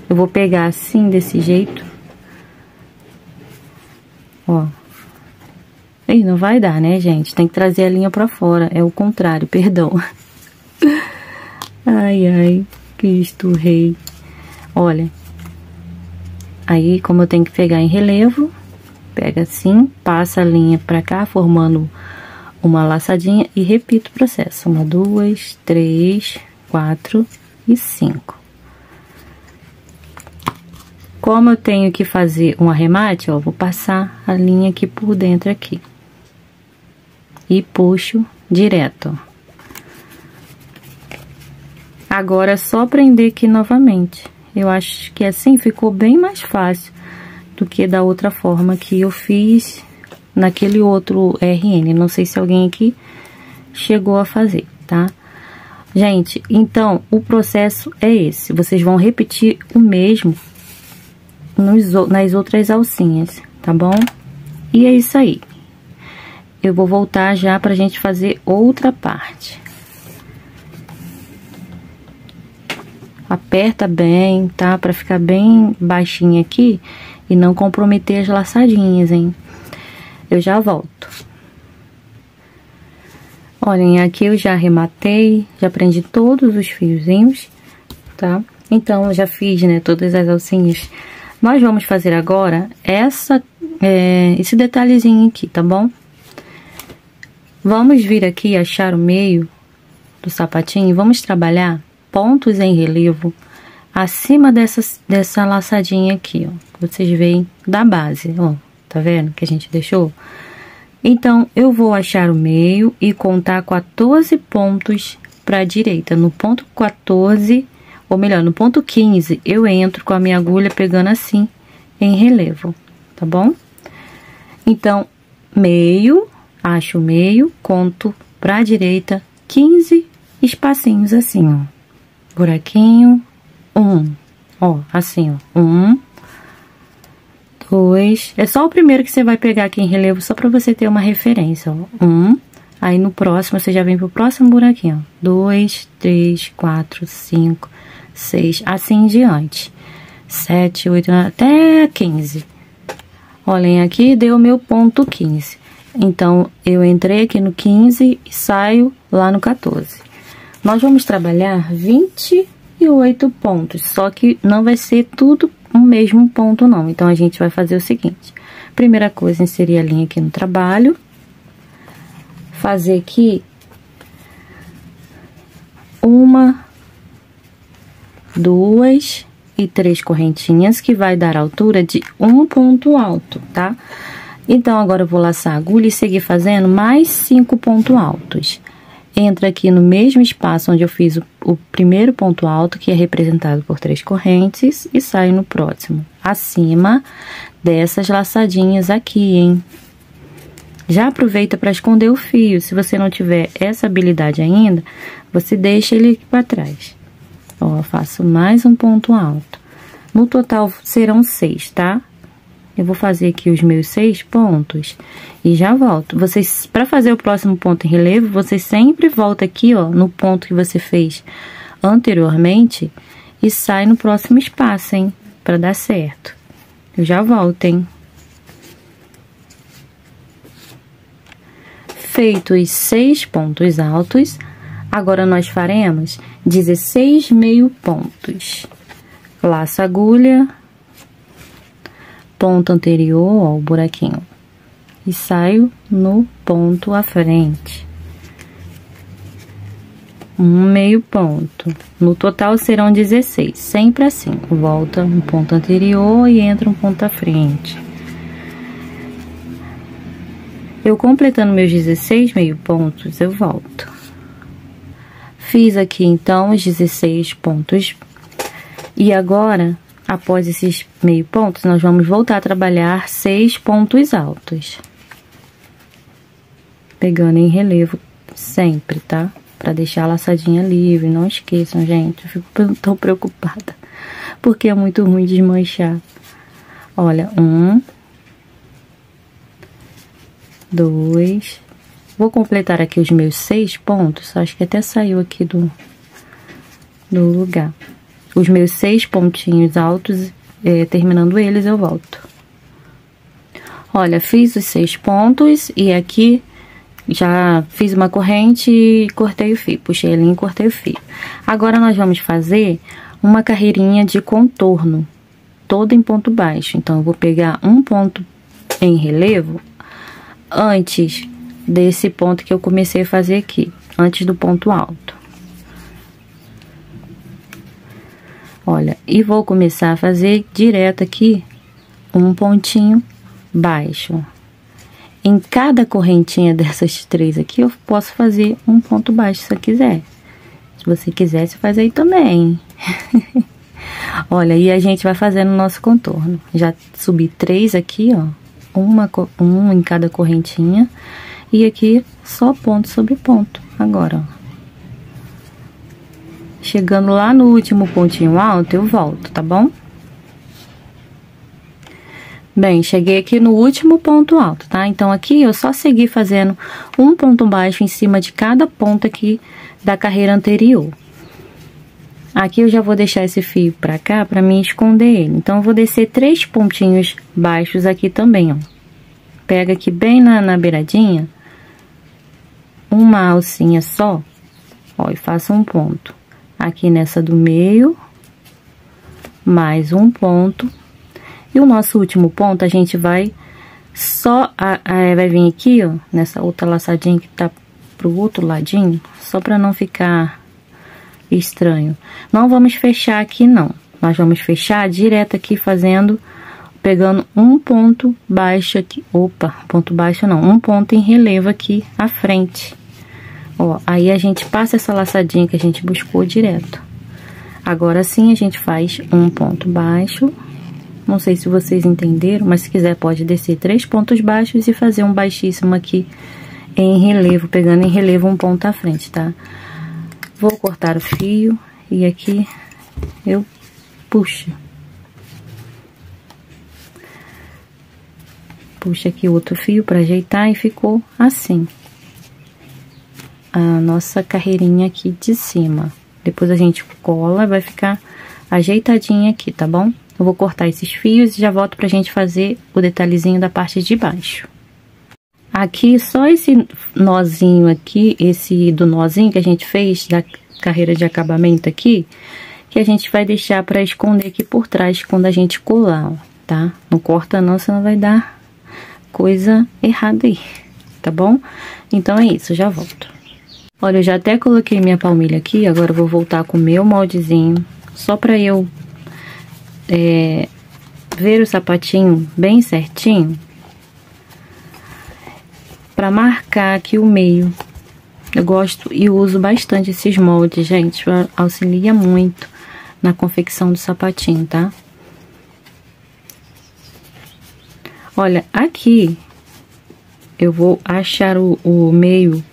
Eu vou pegar assim, desse jeito. Ó. Ih, não vai dar, né, gente? Tem que trazer a linha pra fora, é o contrário, perdão. Ai, ai, Cristo Rei. Olha. Aí, como eu tenho que pegar em relevo, pega assim, passa a linha pra cá, formando uma laçadinha e repito o processo. 1, 2, 3, 4 e 5. Como eu tenho que fazer um arremate, ó, vou passar a linha aqui por dentro aqui. E puxo direto, ó. Agora é só prender aqui novamente. Eu acho que assim ficou bem mais fácil do que da outra forma que eu fiz naquele outro RN. Não sei se alguém aqui chegou a fazer, tá? Gente, então, o processo é esse. Vocês vão repetir o mesmo nas outras alcinhas, tá bom? E é isso aí. Eu vou voltar já pra gente fazer outra parte. Aperta bem, tá? Pra ficar bem baixinho aqui e não comprometer as laçadinhas, hein? Eu já volto. Olhem, aqui eu já arrematei, já prendi todos os fiozinhos, tá? Então, eu já fiz, né, todas as alcinhas. Nós vamos fazer agora esse detalhezinho aqui, tá bom? Vamos vir aqui achar o meio do sapatinho e vamos trabalhar pontos em relevo acima dessa laçadinha aqui, ó. Vocês veem da base, ó. Tá vendo que a gente deixou? Então, eu vou achar o meio e contar 14 pontos pra direita. No ponto 14, ou melhor, no ponto 15, eu entro com a minha agulha pegando assim, em relevo, tá bom? Então, meio, acho o meio, conto pra direita 15 espacinhos assim, ó. Buraquinho, 1, ó, assim, ó, 1, 2, é só o primeiro que você vai pegar aqui em relevo, só pra você ter uma referência, ó, 1, aí no próximo, você já vem pro próximo buraquinho, ó, 2, 3, 4, 5, 6, assim em diante, 7, 8, 9, até 15. Olhem aqui, deu meu ponto 15, então, eu entrei aqui no 15 e saio lá no 14. Nós vamos trabalhar 28 pontos, só que não vai ser tudo o mesmo ponto, não. Então, a gente vai fazer o seguinte. Primeira coisa, inserir a linha aqui no trabalho. Fazer aqui 1, 2 e 3 correntinhas, que vai dar a altura de um ponto alto, tá? Então, agora eu vou laçar a agulha e seguir fazendo mais 5 pontos altos. entra aqui no mesmo espaço onde eu fiz o primeiro ponto alto, que é representado por 3 correntes, e saio no próximo, acima dessas laçadinhas aqui, hein? Já aproveita para esconder o fio. Se você não tiver essa habilidade ainda, você deixa ele aqui para trás. Ó, faço mais um ponto alto. No total serão 6, tá? Eu vou fazer aqui os meus 6 pontos e já volto. Vocês, para fazer o próximo ponto em relevo, você sempre volta aqui, ó, no ponto que você fez anteriormente e sai no próximo espaço, hein? Para dar certo. Eu já volto, hein? Feitos os 6 pontos altos, agora nós faremos 16 meio pontos. Laço agulha, ponto anterior, ó, o buraquinho, e saio no ponto à frente. Um meio ponto. No total serão 16, sempre assim. Volta um ponto anterior e entra um ponto à frente. Eu completando meus 16 meio pontos, eu volto. Fiz aqui, então, os 16 pontos. E agora, após esses meio pontos, nós vamos voltar a trabalhar 6 pontos altos. Pegando em relevo sempre, tá? Pra deixar a laçadinha livre. Não esqueçam, gente. Eu fico tão preocupada. Porque é muito ruim desmanchar. Olha, 1... 2, vou completar aqui os meus 6 pontos, acho que até saiu aqui do lugar. Os meus 6 pontinhos altos, terminando eles, eu volto. Olha, fiz os 6 pontos e aqui já fiz uma corrente e cortei o fio, puxei a linha e cortei o fio. Agora, nós vamos fazer uma carreirinha de contorno, toda em ponto baixo. Então, eu vou pegar um ponto em relevo antes desse ponto que eu comecei a fazer aqui, antes do ponto alto. Olha, e vou começar a fazer direto aqui um pontinho baixo. Em cada correntinha dessas 3 aqui, eu posso fazer um ponto baixo se eu quiser. Se você quiser, você faz aí também. Olha, e a gente vai fazendo o nosso contorno. Já subi 3 aqui, ó. Um em cada correntinha. E aqui, só ponto sobre ponto. Agora, ó. Chegando lá no último pontinho alto, eu volto, tá bom? Bem, cheguei aqui no último ponto alto, tá? Então, aqui eu só segui fazendo um ponto baixo em cima de cada ponto aqui da carreira anterior. Aqui eu já vou deixar esse fio pra cá pra mim esconder ele. Então, eu vou descer 3 pontinhos baixos aqui também, ó. Pega aqui bem na beiradinha, uma alcinha só, ó, e faço um ponto. Aqui nessa do meio, mais um ponto. E o nosso último ponto, a gente vai só, vai vir aqui, ó, nessa outra laçadinha que tá pro outro ladinho, só pra não ficar estranho. Não vamos fechar aqui, não. Nós vamos fechar direto aqui fazendo, pegando um ponto baixo aqui. Opa, ponto baixo não, um ponto em relevo aqui à frente. Ó, aí a gente passa essa laçadinha que a gente buscou direto. Agora sim a gente faz um ponto baixo. Não sei se vocês entenderam, mas se quiser pode descer 3 pontos baixos e fazer um baixíssimo aqui em relevo, pegando em relevo um ponto à frente, tá? Vou cortar o fio e aqui eu puxo. Puxa aqui outro fio para ajeitar e ficou assim a nossa carreirinha aqui de cima. Depois a gente cola, vai ficar ajeitadinha aqui, tá bom? Eu vou cortar esses fios e já volto pra gente fazer o detalhezinho da parte de baixo. Aqui, só esse nozinho aqui, esse do nozinho que a gente fez da carreira de acabamento aqui, que a gente vai deixar pra esconder aqui por trás quando a gente colar, ó, tá? Não corta não, senão vai dar coisa errada aí, tá bom? Então é isso, já volto. Olha, eu já até coloquei minha palmilha aqui, agora eu vou voltar com o meu moldezinho, só pra eu ver o sapatinho bem certinho, pra marcar aqui o meio, Eu gosto e uso bastante esses moldes, gente. Auxilia muito na confecção do sapatinho, tá? Olha, aqui eu vou achar o meio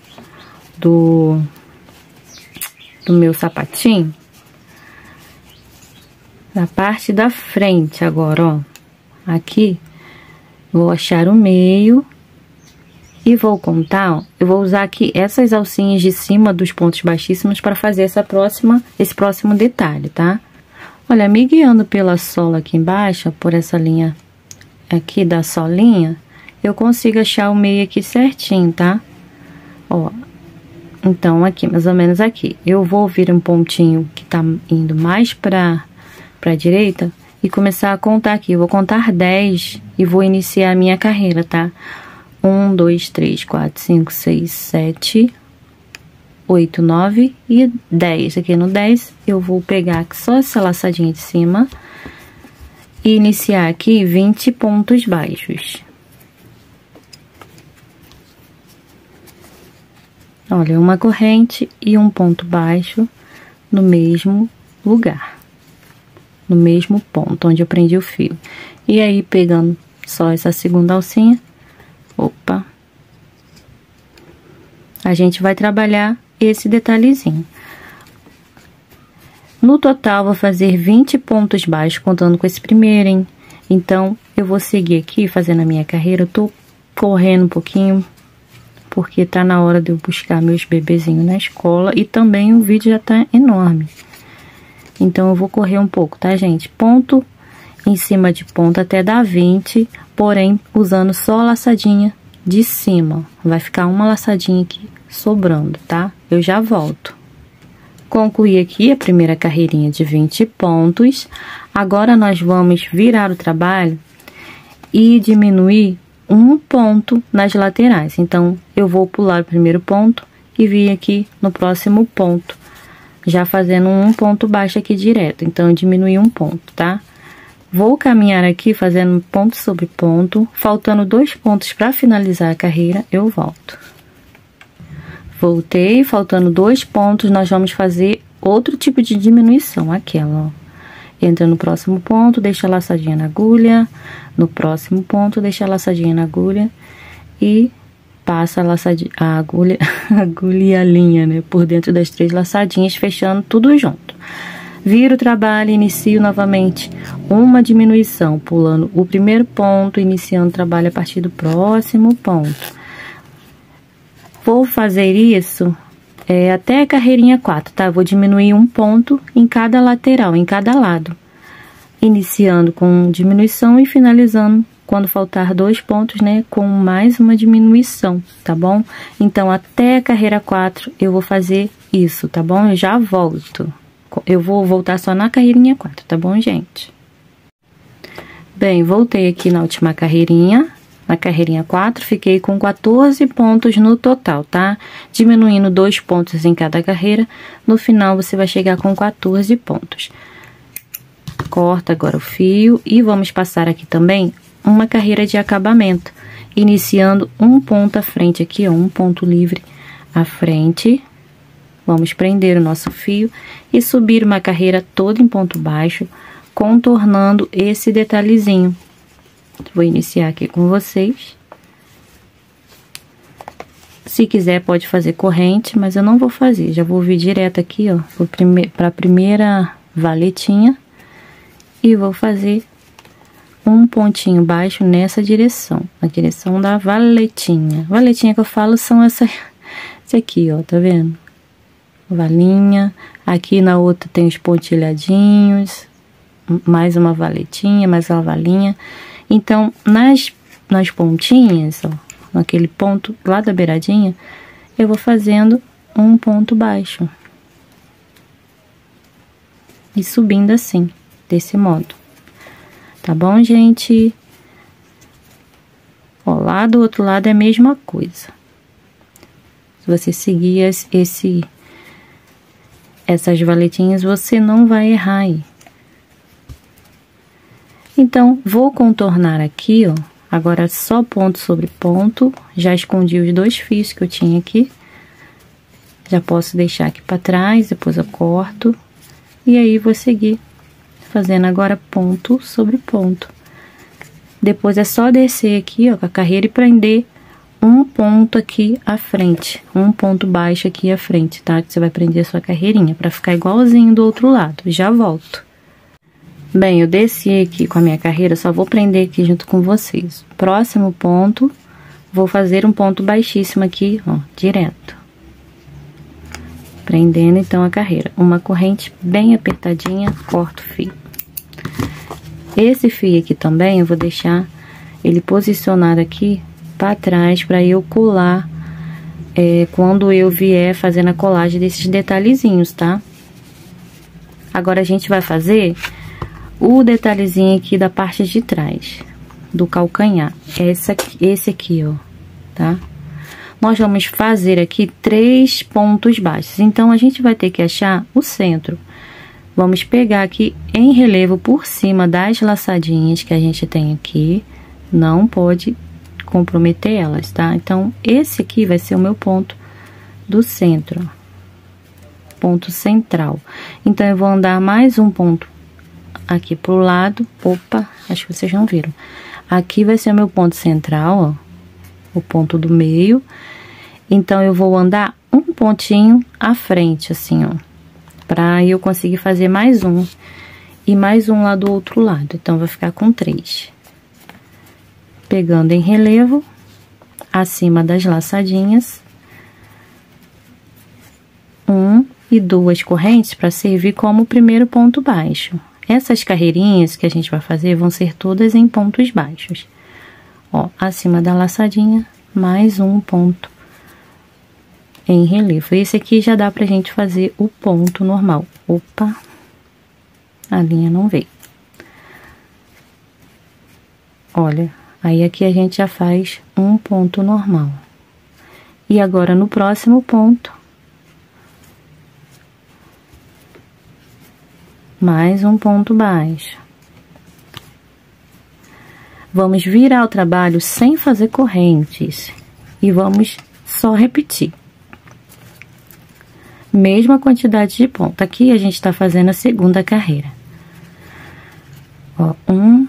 do meu sapatinho. Na parte da frente agora, ó. Aqui, vou achar o meio. E vou contar, ó, eu vou usar aqui essas alcinhas de cima dos pontos baixíssimos para fazer esse próximo detalhe, tá? Olha, me guiando pela sola aqui embaixo, por essa linha aqui da solinha, eu consigo achar o meio aqui certinho, tá? Ó, então aqui, mais ou menos aqui, eu vou vir um pontinho que tá indo mais pra direita e começar a contar aqui. Eu vou contar 10 e vou iniciar a minha carreira, tá? 1, 2, 3, 4, 5, 6, 7, 8, 9 e 10. Aqui no 10, eu vou pegar só essa laçadinha de cima e iniciar aqui 20 pontos baixos. Olha, uma corrente e um ponto baixo no mesmo lugar. No mesmo ponto onde eu prendi o fio. E aí, pegando só essa segunda alcinha, opa, a gente vai trabalhar esse detalhezinho. No total, vou fazer 20 pontos baixos, contando com esse primeiro, hein? Então, eu vou seguir aqui, fazendo a minha carreira. Eu tô correndo um pouquinho, porque tá na hora de eu buscar meus bebezinhos na escola. E também o vídeo já tá enorme. Então, eu vou correr um pouco, tá, gente? Ponto em cima de ponto até dar 20, porém, usando só a laçadinha de cima. Vai ficar uma laçadinha aqui sobrando, tá? Eu já volto. Concluí aqui a primeira carreirinha de 20 pontos. Agora, nós vamos virar o trabalho e diminuir um ponto nas laterais. Então, eu vou pular o primeiro ponto e vir aqui no próximo ponto, já fazendo um ponto baixo aqui direto. Então, eu diminui um ponto, tá? Vou caminhar aqui fazendo ponto sobre ponto, faltando 2 pontos para finalizar a carreira, eu volto. Voltei, faltando 2 pontos, nós vamos fazer outro tipo de diminuição, aquela, ó. Entra no próximo ponto, deixa a laçadinha na agulha, no próximo ponto, deixa a laçadinha na agulha e passa a agulha, agulha e a linha, né, por dentro das 3 laçadinhas, fechando tudo junto. Viro o trabalho e inicio novamente uma diminuição, pulando o primeiro ponto, iniciando o trabalho a partir do próximo ponto. Vou fazer isso até a carreirinha 4, tá? Vou diminuir um ponto em cada lateral, em cada lado. Iniciando com diminuição e finalizando quando faltar 2 pontos, né? Com mais uma diminuição, tá bom? Então, até a carreira 4 eu vou fazer isso, tá bom? Eu já volto. Eu vou voltar só na carreirinha 4, tá bom, gente? Bem, voltei aqui na última carreirinha. Na carreirinha 4, fiquei com 14 pontos no total, tá? Diminuindo 2 pontos em cada carreira, no final você vai chegar com 14 pontos. Corta agora o fio e vamos passar aqui também uma carreira de acabamento, iniciando um ponto à frente aqui, ó, um ponto livre à frente. Vamos prender o nosso fio e subir uma carreira toda em ponto baixo, contornando esse detalhezinho. Vou iniciar aqui com vocês. Se quiser, pode fazer corrente, mas eu não vou fazer. Já vou vir direto aqui, ó, para a primeira valetinha. E vou fazer um pontinho baixo nessa direção, a direção da valetinha. Valetinha que eu falo são esse aqui, ó, tá vendo? Valinha. Aqui na outra tem os pontilhadinhos, mais uma valetinha, mais uma valinha. Então, nas pontinhas, ó, naquele ponto lá da beiradinha, eu vou fazendo um ponto baixo. E subindo assim, desse modo. Tá bom, gente? Ó, lá do outro lado é a mesma coisa. Se você seguir essas valetinhas, você não vai errar aí. Então, vou contornar aqui, ó, agora só ponto sobre ponto, já escondi os 2 fios que eu tinha aqui. Já posso deixar aqui pra trás, depois eu corto. E aí, vou seguir fazendo agora ponto sobre ponto. Depois é só descer aqui, ó, com a carreira e prender um ponto aqui à frente. Um ponto baixo aqui à frente, tá? Que você vai prender a sua carreirinha, pra ficar igualzinho do outro lado. Já volto. Bem, eu desci aqui com a minha carreira, só vou prender aqui junto com vocês. Próximo ponto, vou fazer um ponto baixíssimo aqui, ó, direto. Prendendo, então, a carreira. Uma corrente bem apertadinha, corto o fio. Esse fio aqui também, eu vou deixar ele posicionado aqui pra trás, pra eu colar, quando eu vier fazendo a colagem desses detalhezinhos, tá? Agora, a gente vai fazer o detalhezinho aqui da parte de trás, do calcanhar. Esse aqui, ó, tá? Nós vamos fazer aqui 3 pontos baixos. Então, a gente vai ter que achar o centro. Vamos pegar aqui em relevo por cima das laçadinhas que a gente tem aqui. Não pode comprometer elas, tá? Então, esse aqui vai ser o meu ponto do centro. Ponto central. Então, eu vou andar mais um ponto aqui pro lado. Opa, acho que vocês não viram. Aqui vai ser o meu ponto central, ó. O ponto do meio. Então, eu vou andar um pontinho à frente, assim, ó. Pra eu conseguir fazer mais um. E mais um lá do outro lado. Então, vai ficar com 3. Pegando em relevo, acima das laçadinhas. 1 e 2 correntes para servir como primeiro ponto baixo. Essas carreirinhas que a gente vai fazer vão ser todas em pontos baixos. Ó, acima da laçadinha, mais um ponto em relevo. Esse aqui já dá pra gente fazer o ponto normal. Opa, a linha não veio. Olha, aí aqui a gente já faz um ponto normal. E agora, no próximo ponto, mais um ponto baixo. Vamos virar o trabalho sem fazer correntes. E vamos só repetir. Mesma quantidade de ponto. Aqui a gente tá fazendo a segunda carreira. Ó, 1,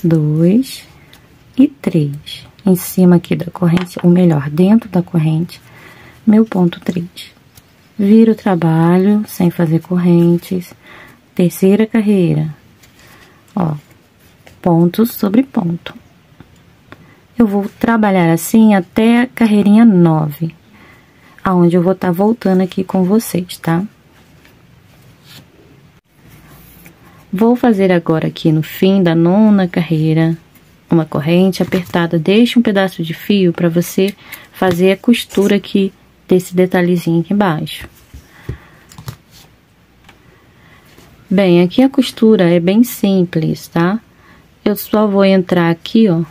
2 e 3. Em cima aqui da corrente, ou melhor, dentro da corrente, meu ponto 3. Viro o trabalho sem fazer correntes. Terceira carreira. Ó, ponto sobre ponto. Eu vou trabalhar assim até a carreirinha 9. Aonde eu vou estar voltando aqui com vocês, tá? Vou fazer agora aqui no fim da 9ª carreira, uma corrente apertada. Deixa um pedaço de fio para você fazer a costura aqui desse detalhezinho aqui embaixo. Bem, aqui a costura é bem simples, tá? Eu só vou entrar aqui, ó,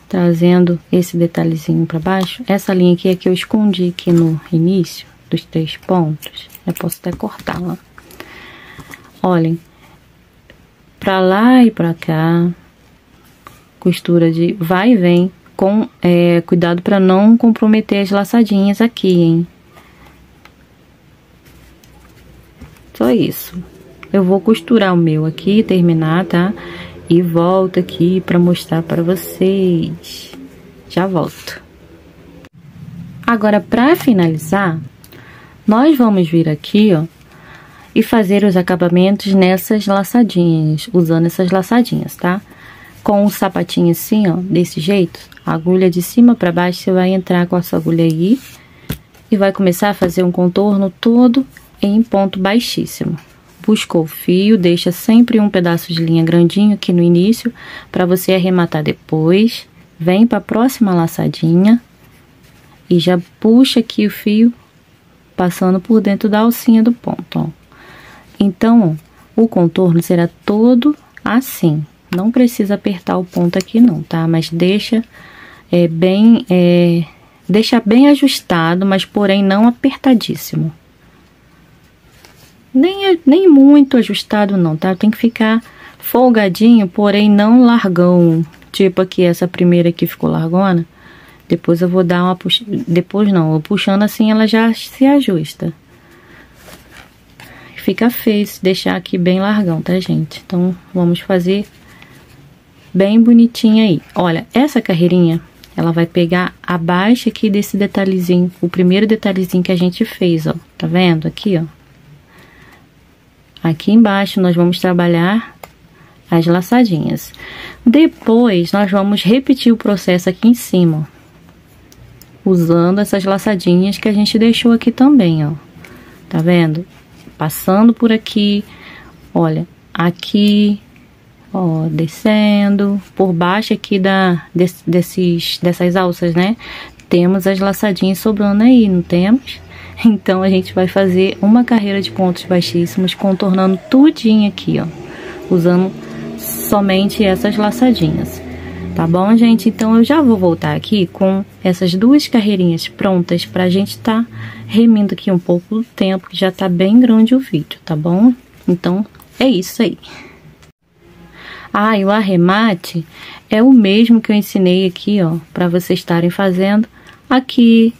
trazendo esse detalhezinho pra baixo. Essa linha aqui é que eu escondi aqui no início dos 3 pontos. Eu posso até cortá-la. Olhem, pra lá e pra cá, costura de vai e vem, com cuidado pra não comprometer as laçadinhas aqui, hein? Só isso. Eu vou costurar o meu aqui, terminar, tá? E volto aqui pra mostrar pra vocês. Já volto. Agora, pra finalizar, nós vamos vir aqui, ó, e fazer os acabamentos nessas laçadinhas, usando essas laçadinhas, tá? Com o sapatinho assim, ó, desse jeito, a agulha de cima pra baixo, você vai entrar com a sua agulha aí e vai começar a fazer um contorno todo em ponto baixíssimo. Buscou o fio, deixa sempre um pedaço de linha grandinho aqui no início, para você arrematar depois. Vem para a próxima laçadinha e já puxa aqui o fio, passando por dentro da alcinha do ponto, ó. Então, ó, o contorno será todo assim. Não precisa apertar o ponto aqui não, tá? Mas deixa deixa bem ajustado, mas porém não apertadíssimo. Nem muito ajustado não, tá? Tem que ficar folgadinho, porém não largão. Tipo aqui, essa primeira aqui ficou largona. Depois eu vou dar uma depois não, eu puxando assim ela já se ajusta. Fica feio se deixar aqui bem largão, tá, gente? Então, vamos fazer bem bonitinho aí. Olha, essa carreirinha, ela vai pegar abaixo aqui desse detalhezinho, o primeiro detalhezinho que a gente fez, ó. Tá vendo? Aqui, ó. Aqui embaixo nós vamos trabalhar as laçadinhas. Depois, nós vamos repetir o processo aqui em cima, ó, usando essas laçadinhas que a gente deixou aqui também, ó. Tá vendo? Passando por aqui, olha, aqui, ó, descendo, por baixo aqui dessas alças, né? Temos as laçadinhas sobrando aí, não temos? Então, a gente vai fazer uma carreira de pontos baixíssimos, contornando tudinho aqui, ó, usando somente essas laçadinhas. Tá bom, gente? Então, eu já vou voltar aqui com essas duas carreirinhas prontas pra gente tá remindo aqui um pouco do tempo, que já tá bem grande o vídeo, tá bom? Então, é isso aí. Ah, e o arremate é o mesmo que eu ensinei aqui, ó, pra vocês estarem fazendo aqui.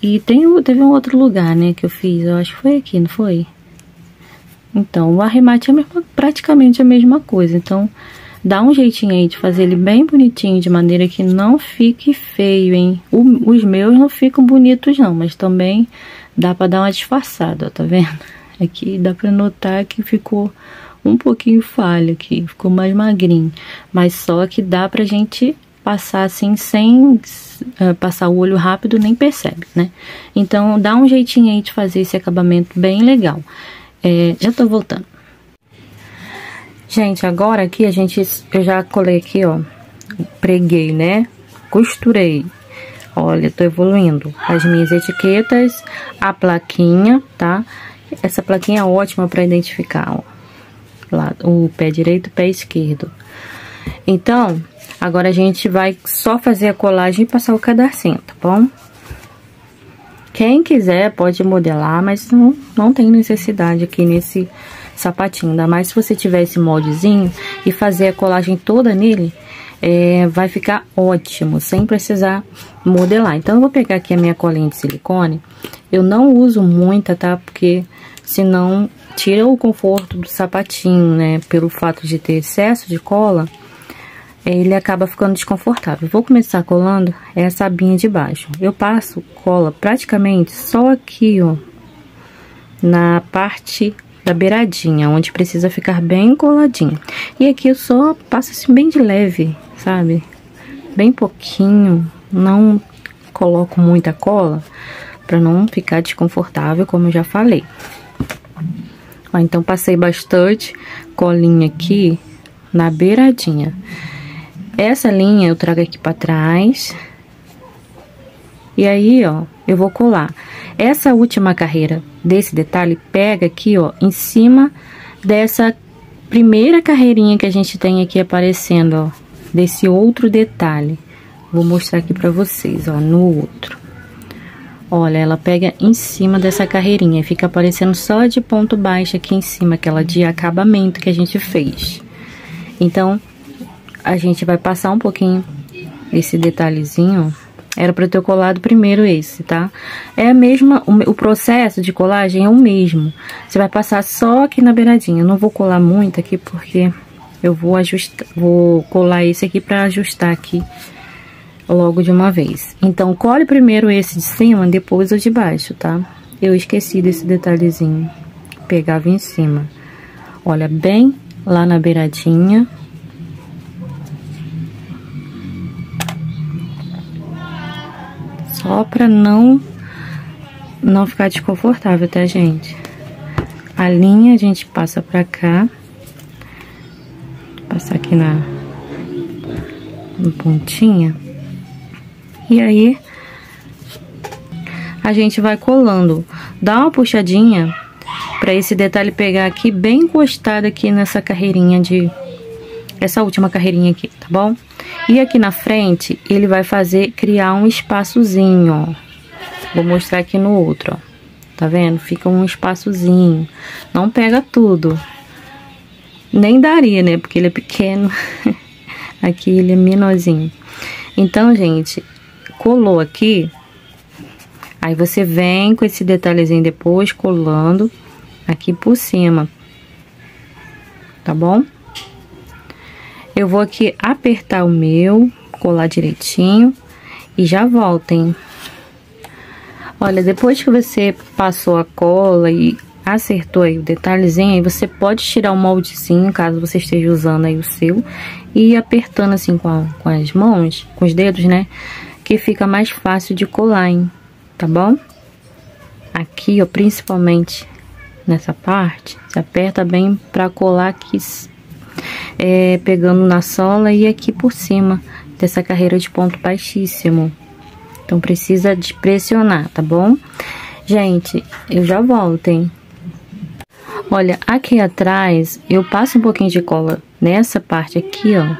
E teve um outro lugar, né, que eu fiz, eu acho que foi aqui, não foi? Então, o arremate é praticamente a mesma coisa, então dá um jeitinho aí de fazer ele bem bonitinho, de maneira que não fique feio, hein? Os meus não ficam bonitos não, mas também dá pra dar uma disfarçada, ó, tá vendo? Aqui dá pra notar que ficou um pouquinho falho aqui, ficou mais magrinho. Mas só que dá pra gente passar assim, sem passar o olho rápido, nem percebe, né? Então, dá um jeitinho aí de fazer esse acabamento bem legal. Já tô voltando. Gente, agora aqui eu já colei aqui, ó, preguei, né? Costurei. Olha, tô evoluindo as minhas etiquetas, a plaquinha, tá? Essa plaquinha é ótima para identificar, ó, lá, o pé direito e o pé esquerdo. Então, agora a gente vai só fazer a colagem e passar o cadarcinho, tá bom? Quem quiser pode modelar, mas não tem necessidade aqui nesse sapatinho, ainda mais se você tiver esse moldezinho e fazer a colagem toda nele, vai ficar ótimo, sem precisar modelar. Então, eu vou pegar aqui a minha colinha de silicone. Eu não uso muita, tá? Porque senão tira o conforto do sapatinho, né? Pelo fato de ter excesso de cola, ele acaba ficando desconfortável. Vou começar colando essa abinha de baixo. Eu passo cola praticamente só aqui, ó, na parte da beiradinha, onde precisa ficar bem coladinho. E aqui eu só passo assim bem de leve, sabe? Bem pouquinho, não coloco muita cola para não ficar desconfortável, como eu já falei. Ó, então passei bastante colinha aqui na beiradinha. Essa linha eu trago aqui para trás. E aí, ó, eu vou colar. Essa última carreira desse detalhe pega aqui, ó, em cima dessa primeira carreirinha que a gente tem aqui aparecendo, ó, desse outro detalhe. Vou mostrar aqui pra vocês, ó, no outro. Olha, ela pega em cima dessa carreirinha, fica aparecendo só de ponto baixo aqui em cima, aquela de acabamento que a gente fez. Então, a gente vai passar um pouquinho esse detalhezinho, ó. Era pra eu ter colado primeiro esse, tá? É a mesma, o processo de colagem é o mesmo. Você vai passar só aqui na beiradinha. Eu não vou colar muito aqui porque eu vou ajustar, vou colar esse aqui pra ajustar aqui logo de uma vez. Então, cole primeiro esse de cima, depois o de baixo, tá? Eu esqueci desse detalhezinho. Pegava em cima. Olha, bem lá na beiradinha. Só pra não ficar desconfortável, tá, gente? A linha a gente passa pra cá. Passar aqui na pontinha. E aí, a gente vai colando. Dá uma puxadinha pra esse detalhe pegar aqui, bem encostado aqui nessa carreirinha essa última carreirinha aqui, tá bom? E aqui na frente, ele vai criar um espaçozinho, ó. Vou mostrar aqui no outro, ó. Tá vendo? Fica um espaçozinho. Não pega tudo. Nem daria, né? Porque ele é pequeno. Aqui ele é menorzinho. Então, gente, colou aqui, aí você vem com esse detalhezinho depois, colando aqui por cima, tá bom? Eu vou aqui apertar o meu, colar direitinho e já volto, hein? Olha, depois que você passou a cola e acertou aí o detalhezinho, aí você pode tirar o moldezinho, caso você esteja usando aí o seu, e ir apertando assim com as mãos, com os dedos, né? Que fica mais fácil de colar, hein? Tá bom? Aqui, ó, principalmente nessa parte, você aperta bem pra colar aqui, pegando na sola e aqui por cima dessa carreira de ponto baixíssimo. Então, precisa de pressionar, tá bom? Gente, eu já volto, hein? Olha, aqui atrás, eu passo um pouquinho de cola nessa parte aqui, ó.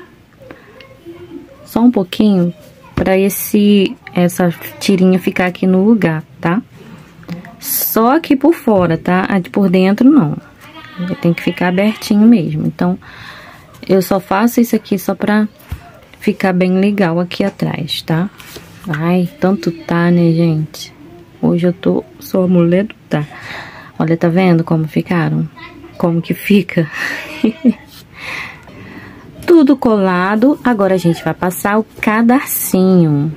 Só um pouquinho, pra essa tirinha ficar aqui no lugar, tá? Só aqui por fora, tá? Por dentro, não. Tem que ficar abertinho mesmo. Então, eu só faço isso aqui só pra ficar bem legal aqui atrás, tá? Ai, tanto tá, né, gente? Hoje eu sou a mulher do tá. Olha, tá vendo como ficaram? Como que fica? Tudo colado. Agora a gente vai passar o cadarcinho.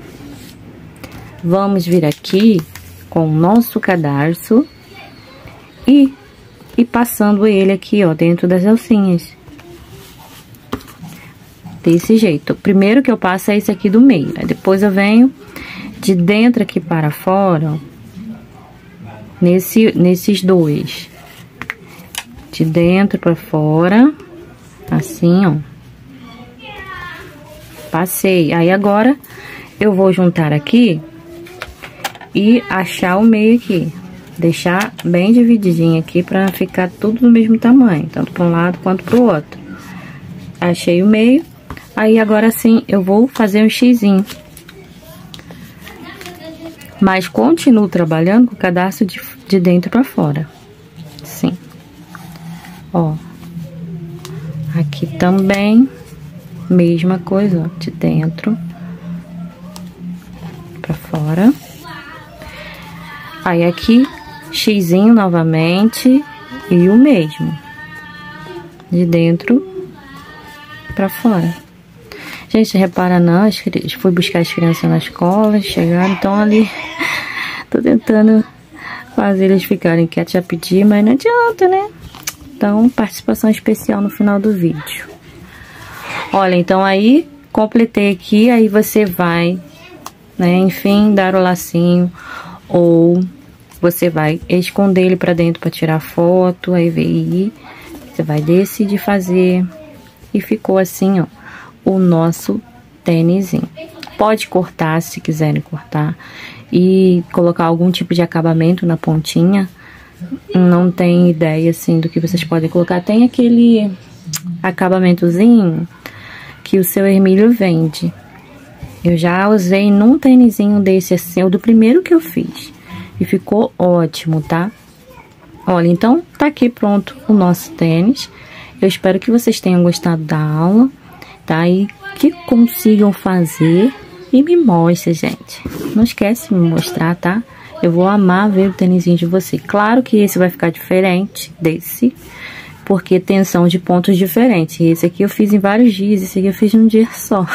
Vamos vir aqui com o nosso cadarço e passando ele aqui, ó, dentro das alcinhas. Desse jeito. O primeiro que eu passo é esse aqui do meio. Aí depois eu venho de dentro aqui para fora, ó, nesses dois. De dentro para fora, assim, ó. Passei. Aí agora eu vou juntar aqui e achar o meio aqui. Deixar bem divididinho aqui para ficar tudo do mesmo tamanho, tanto para um lado quanto para o outro. Achei o meio. Aí, agora sim, eu vou fazer um xizinho. Mas continuo trabalhando com o cadarço de dentro pra fora. Sim. Ó. Aqui também, mesma coisa, ó, de dentro pra fora. Aí, aqui, xizinho novamente e o mesmo. De dentro pra fora. Gente, repara não, fui buscar as crianças na escola, chegaram, então ali, tô tentando fazer eles ficarem quietos, já pedi, mas não adianta, né? Então, participação especial no final do vídeo. Olha, então aí, completei aqui, aí você vai, né, enfim, dar o lacinho, ou você vai esconder ele pra dentro pra tirar foto, aí veio, você vai decidir fazer, e ficou assim, ó. O nosso tênisinho. Pode cortar se quiserem cortar e colocar algum tipo de acabamento na pontinha. Não tem ideia assim do que vocês podem colocar. Tem aquele acabamentozinho que o seu Hermílio vende. Eu já usei num tênisinho desse assim, o do primeiro que eu fiz. E ficou ótimo, tá? Olha, então tá aqui pronto o nosso tênis. Eu espero que vocês tenham gostado da aula. Tá? E que consigam fazer e me mostre, gente. Não esquece de me mostrar, tá? Eu vou amar ver o tênisinho de você. Claro que esse vai ficar diferente desse, porque tensão de pontos diferentes. Esse aqui eu fiz em vários dias, esse aqui eu fiz num dia só.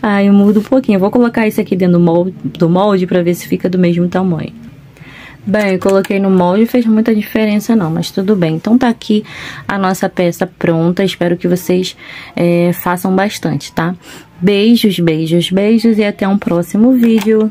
Aí eu mudo um pouquinho. Eu vou colocar esse aqui dentro do molde pra ver se fica do mesmo tamanho. Bem, eu coloquei no molde e fez muita diferença não, mas tudo bem. Então tá aqui a nossa peça pronta, espero que vocês façam bastante, tá? Beijos, beijos, beijos e até um próximo vídeo.